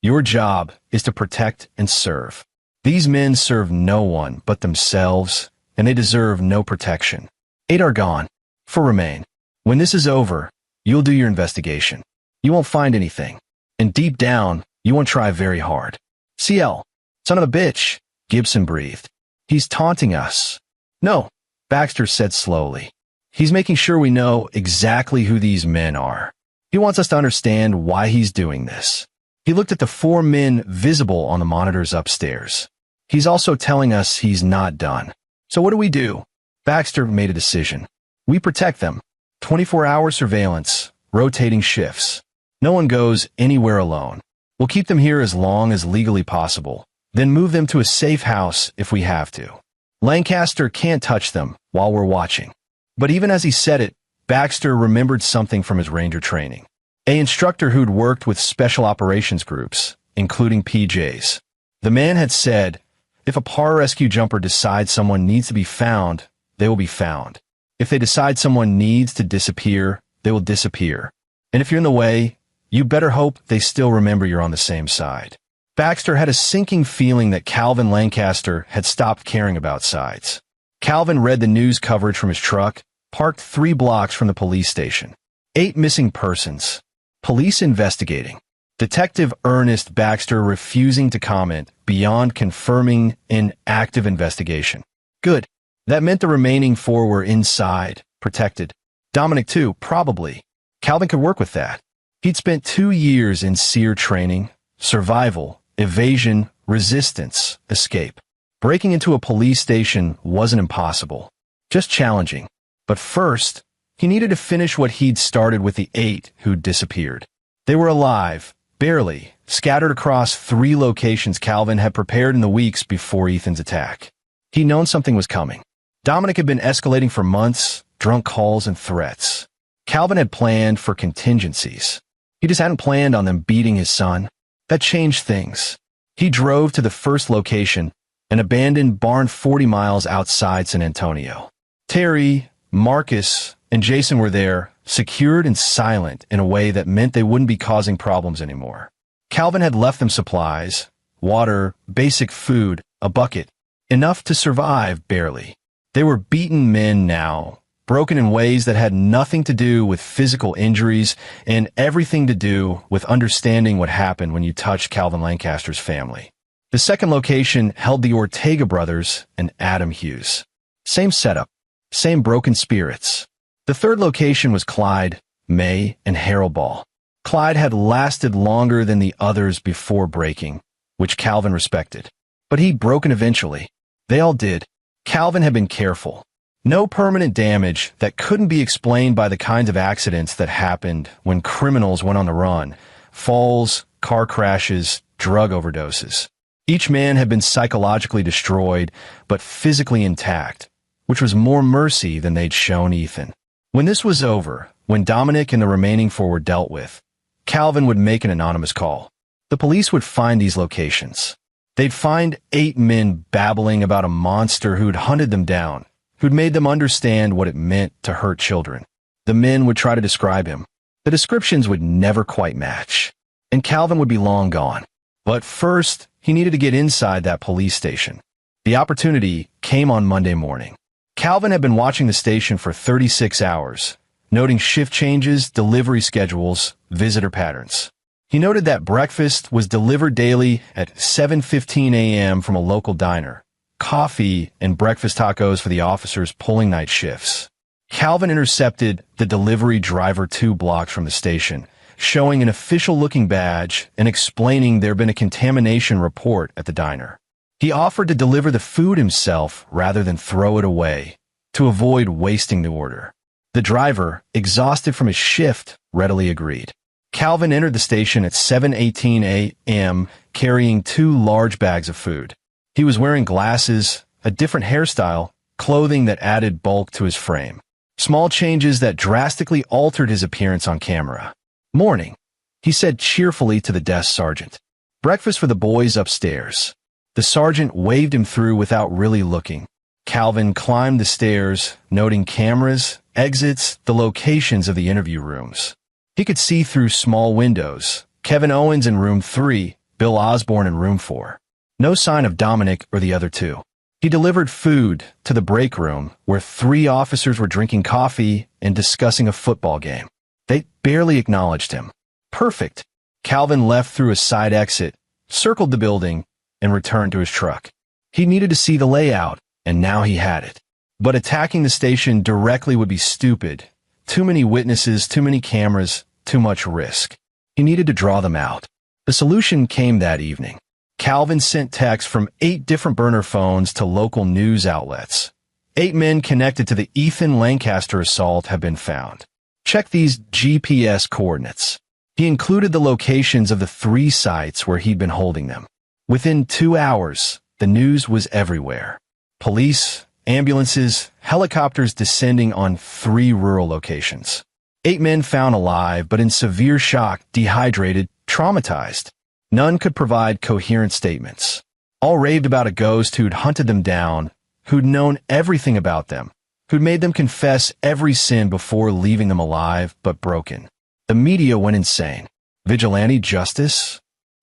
Your job is to protect and serve. These men serve no one but themselves, and they deserve no protection. 8 are gone. 4 remain. When this is over, you'll do your investigation. You won't find anything. And deep down, you won't try very hard. CL, son of a bitch, Gibson breathed. He's taunting us. No, Baxter said slowly. He's making sure we know exactly who these men are. He wants us to understand why he's doing this. He looked at the 4 men visible on the monitors upstairs. He's also telling us he's not done. So what do? Baxter made a decision. We protect them. 24-hour surveillance, rotating shifts. No one goes anywhere alone. We'll keep them here as long as legally possible, then move them to a safe house if we have to. Lancaster can't touch them while we're watching. But even as he said it, Baxter remembered something from his ranger training. An instructor who'd worked with special operations groups, including PJs. The man had said, if a pararescue jumper decides someone needs to be found, they will be found. If they decide someone needs to disappear, they will disappear. And if you're in the way, you better hope they still remember you're on the same side. Baxter had a sinking feeling that Calvin Lancaster had stopped caring about sides. Calvin read the news coverage from his truck, parked 3 blocks from the police station. 8 missing persons. Police investigating. Detective Ernest Baxter refusing to comment beyond confirming an active investigation. Good. That meant the remaining 4 were inside, protected. Dominic too, probably. Calvin could work with that. He'd spent 2 years in SEER training, survival, evasion, resistance, escape. Breaking into a police station wasn't impossible, just challenging. But first, he needed to finish what he'd started with the 8 who'd disappeared. They were alive, barely, scattered across 3 locations Calvin had prepared in the weeks before Ethan's attack. He'd known something was coming. Dominic had been escalating for months, drunk calls and threats. Calvin had planned for contingencies. He just hadn't planned on them beating his son. That changed things. He drove to the first location, an abandoned barn 40 miles outside San Antonio. Terry, Marcus, and Jason were there, secured and silent in a way that meant they wouldn't be causing problems anymore. Calvin had left them supplies, water, basic food, a bucket, enough to survive barely. They were beaten men now, broken in ways that had nothing to do with physical injuries and everything to do with understanding what happened when you touched Calvin Lancaster's family. The second location held the Ortega brothers and Adam Hughes. Same setup, same broken spirits. The third location was Clyde, May, and Harold Ball. Clyde had lasted longer than the others before breaking, which Calvin respected. But he'd broken eventually. They all did. Calvin had been careful. No permanent damage that couldn't be explained by the kinds of accidents that happened when criminals went on the run. Falls, car crashes, drug overdoses. Each man had been psychologically destroyed, but physically intact, which was more mercy than they'd shown Ethan. When this was over, when Dominic and the remaining four were dealt with, Calvin would make an anonymous call. The police would find these locations. They'd find 8 men babbling about a monster who'd hunted them down, who'd made them understand what it meant to hurt children. The men would try to describe him. The descriptions would never quite match, and Calvin would be long gone. But first, he needed to get inside that police station. The opportunity came on Monday morning. Calvin had been watching the station for 36 hours, noting shift changes, delivery schedules, visitor patterns. He noted that breakfast was delivered daily at 7:15 a.m. from a local diner, coffee and breakfast tacos for the officers pulling night shifts. Calvin intercepted the delivery driver 2 blocks from the station, showing an official-looking badge and explaining there'd been a contamination report at the diner. He offered to deliver the food himself rather than throw it away, to avoid wasting the order. The driver, exhausted from his shift, readily agreed. Calvin entered the station at 7:18 a.m. carrying 2 large bags of food. He was wearing glasses, a different hairstyle, clothing that added bulk to his frame. Small changes that drastically altered his appearance on camera. "Morning," he said cheerfully to the desk sergeant. "Breakfast for the boys upstairs." The sergeant waved him through without really looking. Calvin climbed the stairs, noting cameras, exits, the locations of the interview rooms. He could see through small windows. Kevin Owens in room 3, Bill Osborne in room 4. No sign of Dominic or the other 2. He delivered food to the break room, where 3 officers were drinking coffee and discussing a football game. They barely acknowledged him. Perfect. Calvin left through a side exit, circled the building, and returned to his truck. He needed to see the layout, and now he had it. But attacking the station directly would be stupid. Too many witnesses, too many cameras, too much risk. He needed to draw them out. The solution came that evening. Calvin sent texts from 8 different burner phones to local news outlets. 8 men connected to the Ethan Lancaster assault have been found. Check these GPS coordinates. He included the locations of the 3 sites where he'd been holding them. Within 2 hours, the news was everywhere. Police, ambulances, helicopters descending on 3 rural locations. 8 men found alive, but in severe shock, dehydrated, traumatized. None could provide coherent statements. All raved about a ghost who'd hunted them down, who'd known everything about them, who'd made them confess every sin before leaving them alive but broken. The media went insane. Vigilante justice?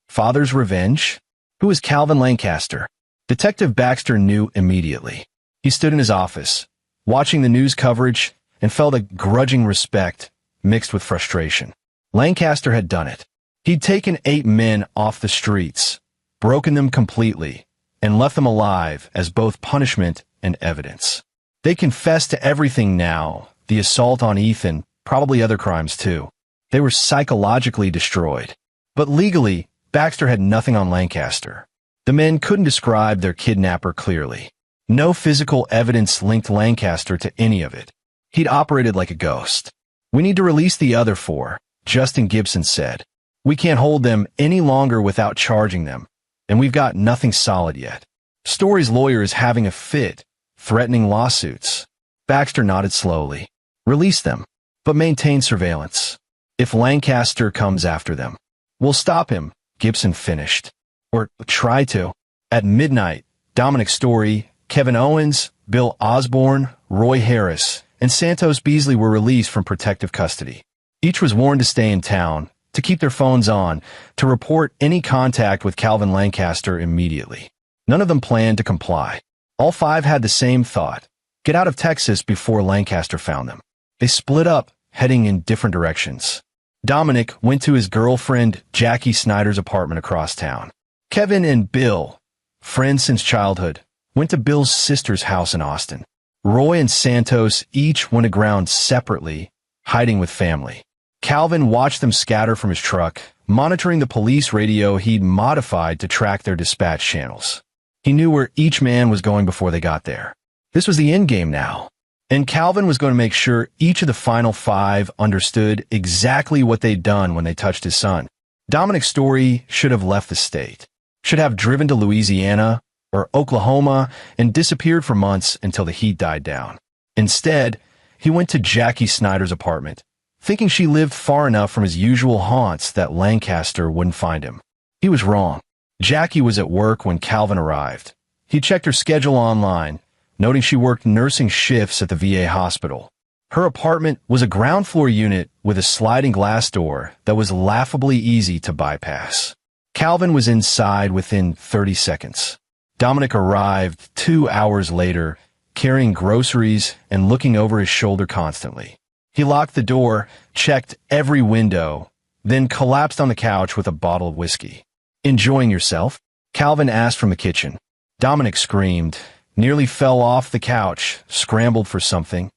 Father's revenge? Who was Calvin Lancaster? Detective Baxter knew immediately. He stood in his office, watching the news coverage, and felt a grudging respect mixed with frustration. Lancaster had done it. He'd taken 8 men off the streets, broken them completely, and left them alive as both punishment and evidence. They confessed to everything now, the assault on Ethan, probably other crimes too. They were psychologically destroyed. But legally, Baxter had nothing on Lancaster. The men couldn't describe their kidnapper clearly. No physical evidence linked Lancaster to any of it. He'd operated like a ghost. "We need to release the other 4, Justin Gibson said. "We can't hold them any longer without charging them, and we've got nothing solid yet." Story's lawyer is having a fit, threatening lawsuits. Baxter nodded slowly. "Release them, but maintain surveillance. If Lancaster comes after them, we'll stop him," Gibson finished. "Or try to." At midnight, Dominic Story, Kevin Owens, Bill Osborne, Roy Harris, and Santos Beasley were released from protective custody. Each was warned to stay in town, to keep their phones on, to report any contact with Calvin Lancaster immediately. None of them planned to comply. All five had the same thought: get out of Texas before Lancaster found them. They split up, heading in different directions. Dominic went to his girlfriend Jackie Snyder's apartment across town. Kevin and Bill, friends since childhood, went to Bill's sister's house in Austin. Roy and Santos each went aground separately, hiding with family. Calvin watched them scatter from his truck, monitoring the police radio he'd modified to track their dispatch channels. He knew where each man was going before they got there. This was the endgame now. And Calvin was going to make sure each of the final five understood exactly what they'd done when they touched his son. Dominic's story should have left the state, should have driven to Louisiana or Oklahoma and disappeared for months until the heat died down. Instead, he went to Jackie Snyder's apartment, thinking she lived far enough from his usual haunts that Lancaster wouldn't find him. He was wrong. Jackie was at work when Calvin arrived. He checked her schedule online, noting she worked nursing shifts at the VA hospital. Her apartment was a ground floor unit with a sliding glass door that was laughably easy to bypass. Calvin was inside within 30 seconds. Dominic arrived 2 hours later, carrying groceries and looking over his shoulder constantly. He locked the door, checked every window, then collapsed on the couch with a bottle of whiskey. "Enjoying yourself?" Calvin asked from the kitchen. Dominic screamed, nearly fell off the couch, scrambled for something,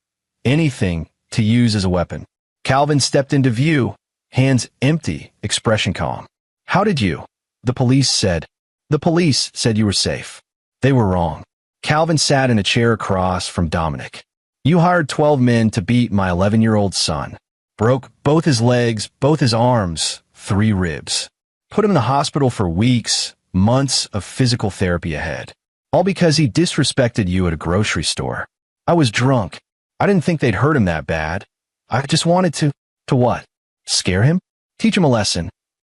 anything to use as a weapon. Calvin stepped into view, hands empty, expression calm. "How did you?" "The police said." "The police said you were safe." They were wrong. Calvin sat in a chair across from Dominic. "You hired 12 men to beat my 11-year-old son. Broke both his legs, both his arms, 3 ribs. Put him in the hospital for weeks, months of physical therapy ahead. All because he disrespected you at a grocery store. I was drunk. I didn't think they'd hurt him that bad. I just wanted to what? Scare him? Teach him a lesson."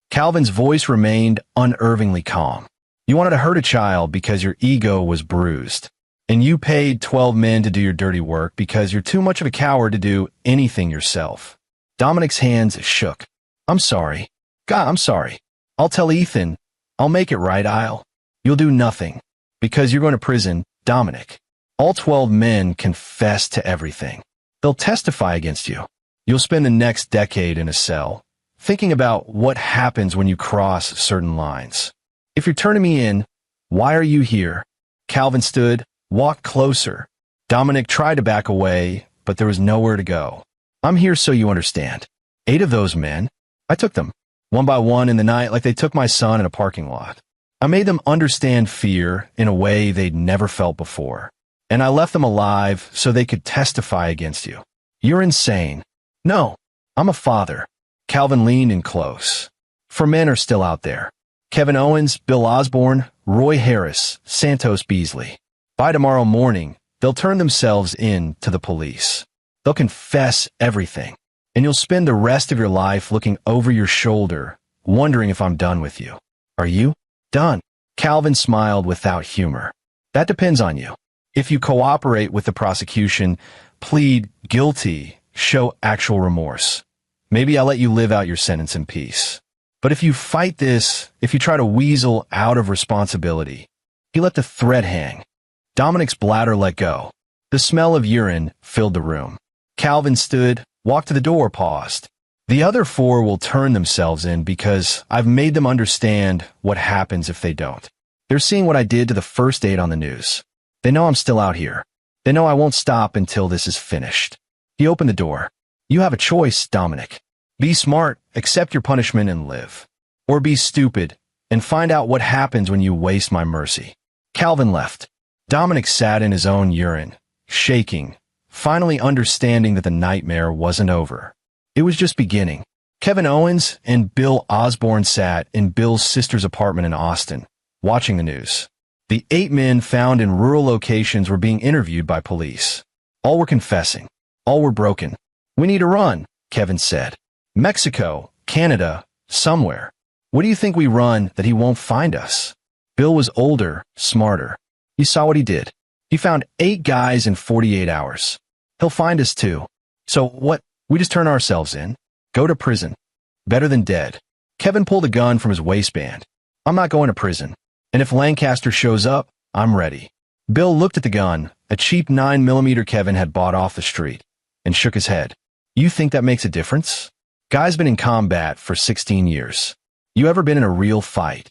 Calvin's voice remained unervingly calm. "You wanted to hurt a child because your ego was bruised. And you paid 12 men to do your dirty work because you're too much of a coward to do anything yourself." Dominic's hands shook. "I'm sorry. God, I'm sorry. I'll tell Ethan. I'll make it right. You'll do nothing. Because you're going to prison, Dominic. All 12 men confess to everything. They'll testify against you. You'll spend the next decade in a cell, thinking about what happens when you cross certain lines. If you're turning me in, why are you here?" Calvin stood, walked closer. Dominic tried to back away, but there was nowhere to go. "I'm here so you understand. 8 of those men, I took them, one by one in the night like they took my son in a parking lot. I made them understand fear in a way they'd never felt before. And I left them alive so they could testify against you. You're insane." "No, I'm a father." Calvin leaned in close. "For men are still out there. Kevin Owens, Bill Osborne, Roy Harris, Santos Beasley. By tomorrow morning, they'll turn themselves in to the police. They'll confess everything. And you'll spend the rest of your life looking over your shoulder, wondering if I'm done with you. Are you done?" Calvin smiled without humor. "That depends on you. If you cooperate with the prosecution, plead guilty, show actual remorse, maybe I'll let you live out your sentence in peace. But if you fight this, if you try to weasel out of responsibility," he let the thread hang. Dominic's bladder let go. The smell of urine filled the room. Calvin stood, walked to the door, paused. "The other 4 will turn themselves in because I've made them understand what happens if they don't. They're seeing what I did to the first 8 on the news. They know I'm still out here. They know I won't stop until this is finished." He opened the door. "You have a choice, Dominic. Be smart, accept your punishment and live. Or be stupid and find out what happens when you waste my mercy." Calvin left. Dominic sat in his own urine, shaking, finally understanding that the nightmare wasn't over. It was just beginning. Kevin Owens and Bill Osborne sat in Bill's sister's apartment in Austin, watching the news. The 8 men found in rural locations were being interviewed by police. All were confessing. All were broken. "We need to run," Kevin said. "Mexico, Canada, somewhere. What do you think we run that he won't find us?" Bill was older, smarter. He saw what he did. He found 8 guys in 48 hours. He'll find us too. So what? We just turn ourselves in? Go to prison. Better than dead. Kevin pulled a gun from his waistband. I'm not going to prison. And if Lancaster shows up, I'm ready. Bill looked at the gun, a cheap 9mm Kevin had bought off the street, and shook his head. You think that makes a difference? Guy's been in combat for 16 years. You ever been in a real fight?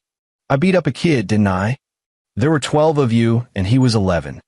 I beat up a kid, didn't I? There were 12 of you, and he was 11.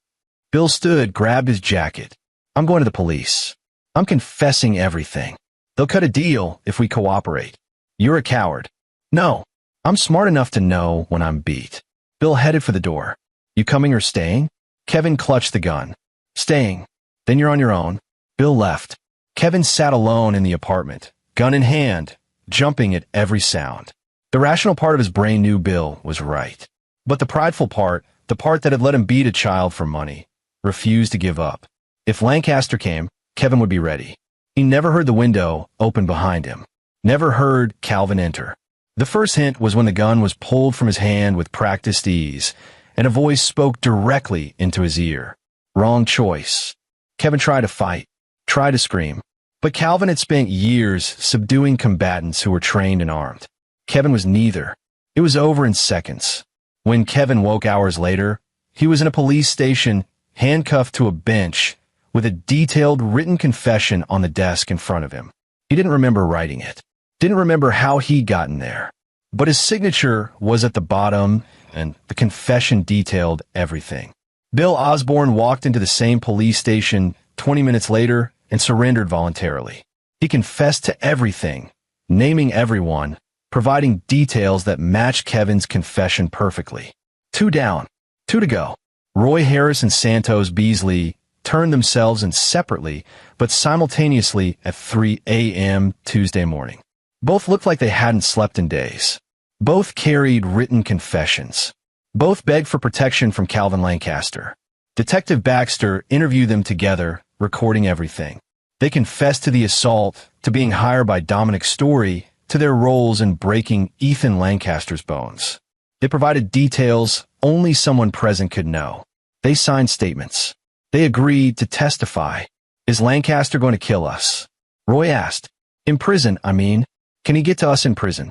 Bill stood, grabbed his jacket. I'm going to the police. I'm confessing everything. They'll cut a deal if we cooperate. You're a coward. No, I'm smart enough to know when I'm beat. Bill headed for the door. You coming or staying? Kevin clutched the gun. Staying. Then you're on your own. Bill left. Kevin sat alone in the apartment, gun in hand, jumping at every sound. The rational part of his brain knew Bill was right. But the prideful part, the part that had let him beat a child for money, refused to give up. If Lancaster came, Kevin would be ready. He never heard the window open behind him. Never heard Calvin enter. The first hint was when the gun was pulled from his hand with practiced ease, and a voice spoke directly into his ear. Wrong choice. Kevin tried to fight, tried to scream. But Calvin had spent years subduing combatants who were trained and armed. Kevin was neither. It was over in seconds. When Kevin woke hours later, he was in a police station, handcuffed to a bench, with a detailed written confession on the desk in front of him. He didn't remember writing it. Didn't remember how he'd gotten there. But his signature was at the bottom, and the confession detailed everything. Bill Osborne walked into the same police station 20 minutes later and surrendered voluntarily. He confessed to everything, naming everyone, providing details that matched Kevin's confession perfectly. 2 down, 2 to go. Roy Harris and Santos Beasley turned themselves in separately, but simultaneously at 3 a.m. Tuesday morning. Both looked like they hadn't slept in days. Both carried written confessions. Both begged for protection from Calvin Lancaster. Detective Baxter interviewed them together, recording everything. They confessed to the assault, to being hired by Dominic Story, to their roles in breaking Ethan Lancaster's bones. They provided details only someone present could know. They signed statements. They agreed to testify. Is Lancaster going to kill us? Roy asked. In prison, I mean. Can he get to us in prison?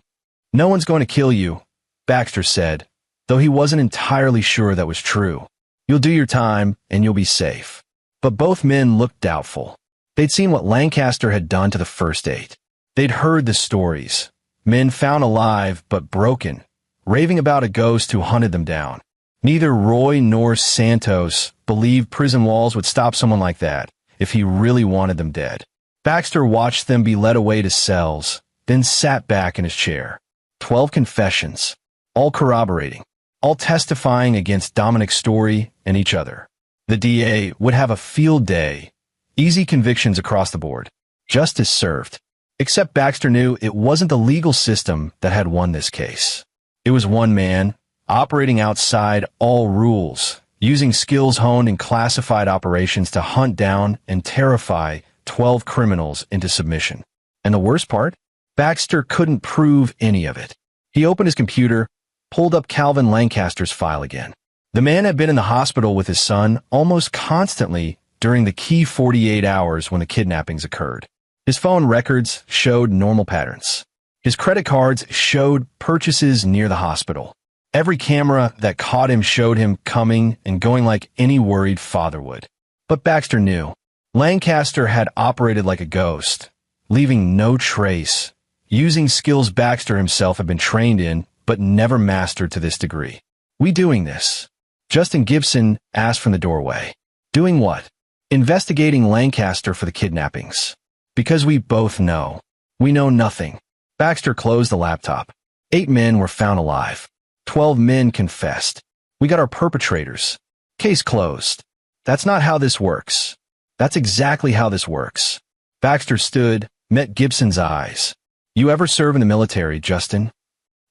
No one's going to kill you, Baxter said, though he wasn't entirely sure that was true. You'll do your time, and you'll be safe. But both men looked doubtful. They'd seen what Lancaster had done to the first 8. They'd heard the stories. Men found alive but broken, raving about a ghost who hunted them down. Neither Roy nor Santos believed prison walls would stop someone like that if he really wanted them dead. Baxter watched them be led away to cells, then sat back in his chair. 12 confessions, all corroborating, all testifying against Dominic's story and each other. The DA would have a field day. Easy convictions across the board. Justice served. Except Baxter knew it wasn't the legal system that had won this case. It was one man, operating outside all rules, using skills honed in classified operations to hunt down and terrify 12 criminals into submission. And the worst part? Baxter couldn't prove any of it. He opened his computer, pulled up Calvin Lancaster's file again. The man had been in the hospital with his son almost constantly during the key 48 hours when the kidnappings occurred. His phone records showed normal patterns. His credit cards showed purchases near the hospital. Every camera that caught him showed him coming and going like any worried father would. But Baxter knew. Lancaster had operated like a ghost, leaving no trace, using skills Baxter himself had been trained in but never mastered to this degree. We doing this? Justin Gibson asked from the doorway. Doing what? Investigating Lancaster for the kidnappings. Because we both know. We know nothing. Baxter closed the laptop. 8 men were found alive. 12 men confessed. We got our perpetrators. Case closed. That's not how this works. That's exactly how this works. Baxter stood, met Gibson's eyes. You ever serve in the military, Justin?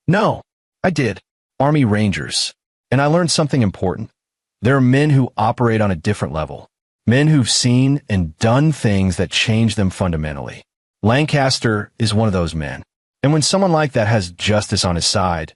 No, I did. Army Rangers. And I learned something important. There are men who operate on a different level. Men who've seen and done things that change them fundamentally. Lancaster is one of those men. And when someone like that has justice on his side,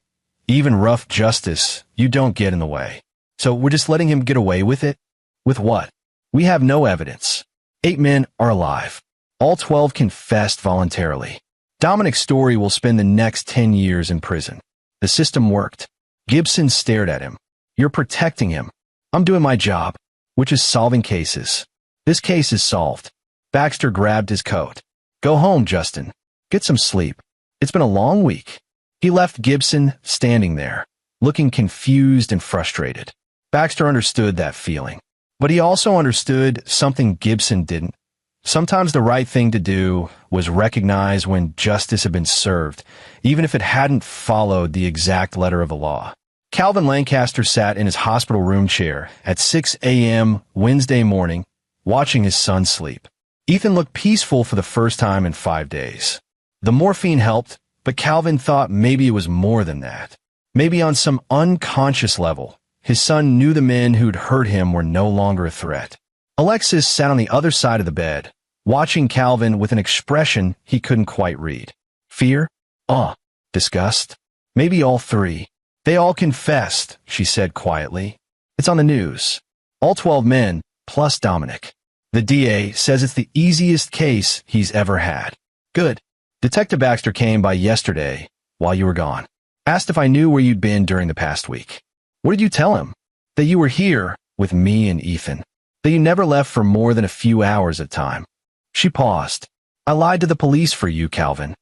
even rough justice, you don't get in the way. So we're just letting him get away with it? With what? We have no evidence. 8 men are alive. All 12 confessed voluntarily. Dominic Story will spend the next 10 years in prison. The system worked. Gibson stared at him. You're protecting him. I'm doing my job, which is solving cases. This case is solved. Baxter grabbed his coat. Go home, Justin. Get some sleep. It's been a long week. He left Gibson standing there, looking confused and frustrated. Baxter understood that feeling. But he also understood something Gibson didn't. Sometimes the right thing to do was recognize when justice had been served, even if it hadn't followed the exact letter of the law. Calvin Lancaster sat in his hospital room chair at 6 a.m. Wednesday morning, watching his son sleep. Ethan looked peaceful for the first time in 5 days. The morphine helped, but Calvin thought maybe it was more than that. Maybe on some unconscious level, his son knew the men who'd hurt him were no longer a threat. Alexis sat on the other side of the bed, watching Calvin with an expression he couldn't quite read. Fear? Awe? Disgust? Maybe all three. They all confessed, she said quietly. It's on the news. All 12 men, plus Dominic. The DA says it's the easiest case he's ever had. Good. Detective Baxter came by yesterday, while you were gone. Asked if I knew where you'd been during the past week. What did you tell him? That you were here, with me and Ethan. That you never left for more than a few hours at a time. She paused. I lied to the police for you, Calvin.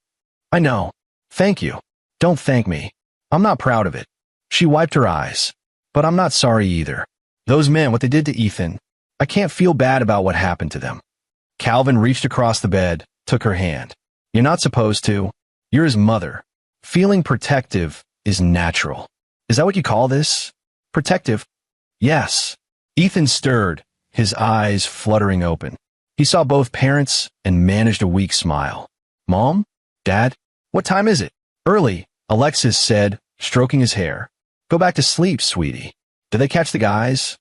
I know. Thank you. Don't thank me. I'm not proud of it. She wiped her eyes. But I'm not sorry either. Those men, what they did to Ethan, I can't feel bad about what happened to them. Calvin reached across the bed, took her hand. You're not supposed to. You're his mother. Feeling protective is natural. Is that what you call this? Protective? Yes. Ethan stirred, his eyes fluttering open. He saw both parents and managed a weak smile. Mom? Dad? What time is it? Early, Alexis said, stroking his hair. Go back to sleep, sweetie. Did they catch the guys?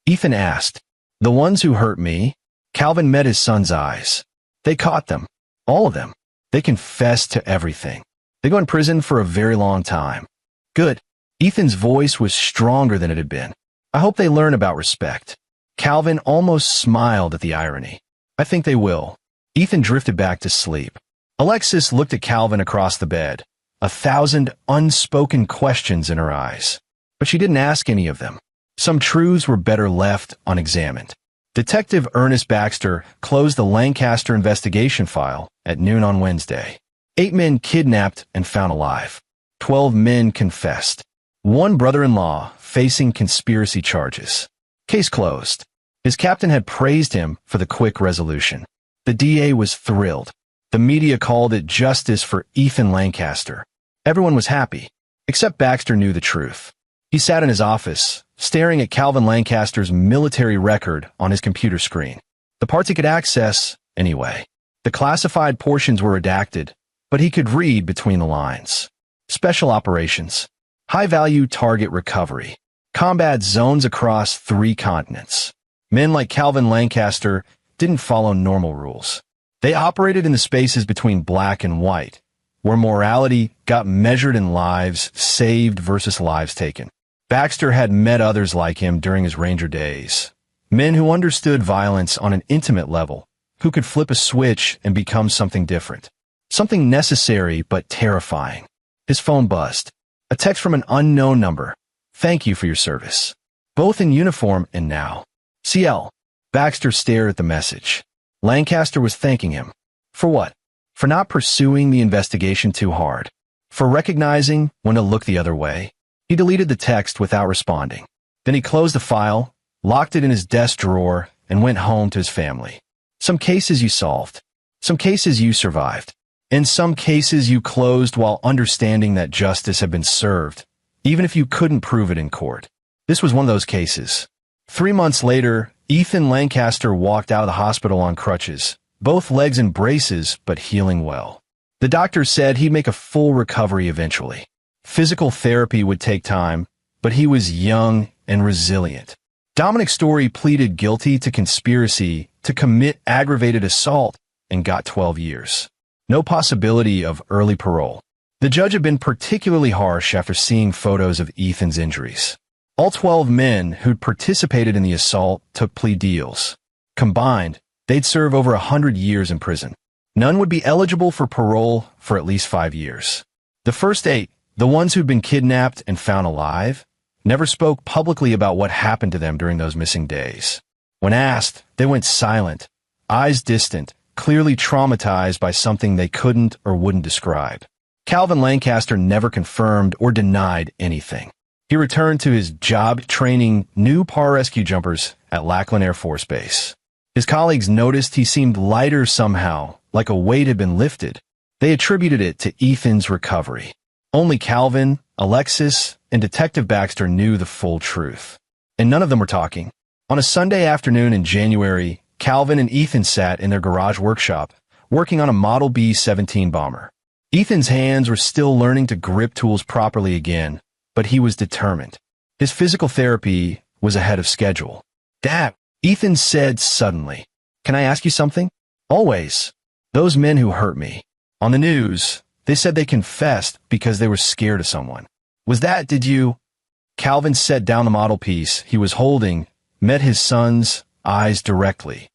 Ethan asked. The ones who hurt me? Calvin met his son's eyes. They caught them. All of them. They confessed to everything. They go in prison for a very long time. Good. Ethan's voice was stronger than it had been. I hope they learn about respect. Calvin almost smiled at the irony. I think they will. Ethan drifted back to sleep. Alexis looked at Calvin across the bed, 1,000 unspoken questions in her eyes. But she didn't ask any of them. Some truths were better left unexamined. Detective Ernest Baxter closed the Lancaster investigation file at noon on Wednesday. 8 men kidnapped and found alive. 12 men confessed. 1 brother-in-law facing conspiracy charges. Case closed. His captain had praised him for the quick resolution. The DA was thrilled. The media called it justice for Ethan Lancaster. Everyone was happy, except Baxter knew the truth. He sat in his office, staring at Calvin Lancaster's military record on his computer screen. The parts he could access, anyway. The classified portions were redacted, but he could read between the lines. Special operations. High-value target recovery. Combat zones across 3 continents. Men like Calvin Lancaster didn't follow normal rules. They operated in the spaces between black and white, where morality got measured in lives saved versus lives taken. Baxter had met others like him during his Ranger days. Men who understood violence on an intimate level, who could flip a switch and become something different. Something necessary but terrifying. His phone buzzed. A text from an unknown number. Thank you for your service. Both in uniform and now. CL. Baxter stared at the message. Lancaster was thanking him. For what? For not pursuing the investigation too hard. For recognizing when to look the other way. He deleted the text without responding. Then he closed the file, locked it in his desk drawer, and went home to his family. Some cases you solved. Some cases you survived. In some cases you closed while understanding that justice had been served, even if you couldn't prove it in court. This was one of those cases. 3 months later, Ethan Lancaster walked out of the hospital on crutches, both legs in braces, but healing well. The doctor said he'd make a full recovery eventually. Physical therapy would take time, but he was young and resilient. Dominic Story pleaded guilty to conspiracy to commit aggravated assault and got 12 years. No possibility of early parole. The judge had been particularly harsh after seeing photos of Ethan's injuries. All 12 men who'd participated in the assault took plea deals. Combined, They'd serve over 100 years in prison. None would be eligible for parole for at least 5 years. The first 8, the ones who'd been kidnapped and found alive, never spoke publicly about what happened to them during those missing days. When asked, they went silent, eyes distant, clearly traumatized by something they couldn't or wouldn't describe. Calvin Lancaster never confirmed or denied anything. He returned to his job training new pararescue jumpers at Lackland Air Force Base. His colleagues noticed he seemed lighter somehow, like a weight had been lifted. They attributed it to Ethan's recovery. Only Calvin, Alexis, and Detective Baxter knew the full truth. And none of them were talking. On a Sunday afternoon in January, Calvin and Ethan sat in their garage workshop, working on a Model B-17 bomber. Ethan's hands were still learning to grip tools properly again, but he was determined. His physical therapy was ahead of schedule. "Dad," Ethan said suddenly, "can I ask you something?" "Always. Those men who hurt me. On the news, they said they confessed because they were scared of someone. Did you?" Calvin set down the model piece he was holding, met his son's eyes directly.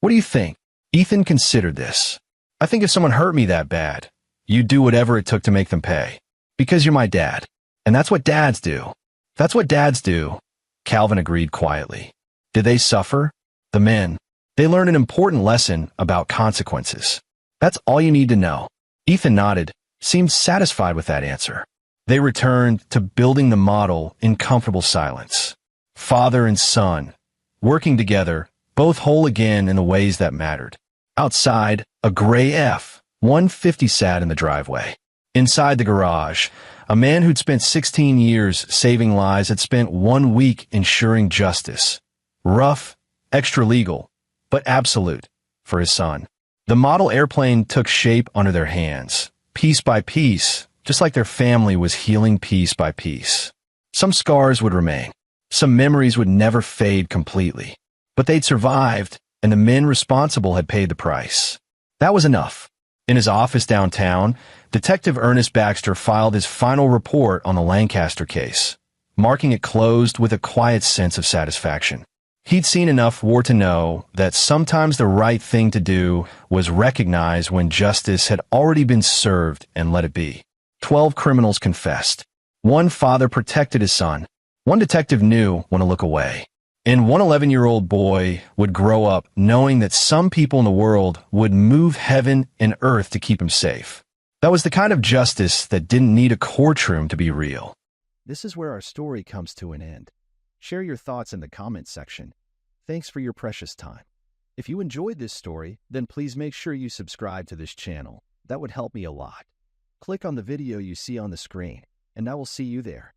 "What do you think?" Ethan considered this. "I think if someone hurt me that bad, you'd do whatever it took to make them pay. Because you're my dad. And that's what dads do." "That's what dads do," Calvin agreed quietly. Did they suffer? The men. They learned an important lesson about consequences. "That's all you need to know." Ethan nodded, seemed satisfied with that answer. They returned to building the model in comfortable silence. Father and son, working together, both whole again in the ways that mattered. Outside, a gray F-150 sat in the driveway. Inside the garage, a man who'd spent 16 years saving lives had spent 1 week ensuring justice. Rough, extra-legal, but absolute, for his son. The model airplane took shape under their hands, piece by piece, just like their family was healing piece by piece. Some scars would remain. Some memories would never fade completely. But they'd survived, and the men responsible had paid the price. That was enough. In his office downtown, Detective Ernest Baxter filed his final report on the Lancaster case, marking it closed with a quiet sense of satisfaction. He'd seen enough war to know that sometimes the right thing to do was recognize when justice had already been served and let it be. 12 criminals confessed. 1 father protected his son. 1 detective knew when to look away. And 1 11-year-old boy would grow up knowing that some people in the world would move heaven and earth to keep him safe. That was the kind of justice that didn't need a courtroom to be real. This is where our story comes to an end. Share your thoughts in the comments section. Thanks for your precious time. If you enjoyed this story, then please make sure you subscribe to this channel. That would help me a lot. Click on the video you see on the screen, and I will see you there.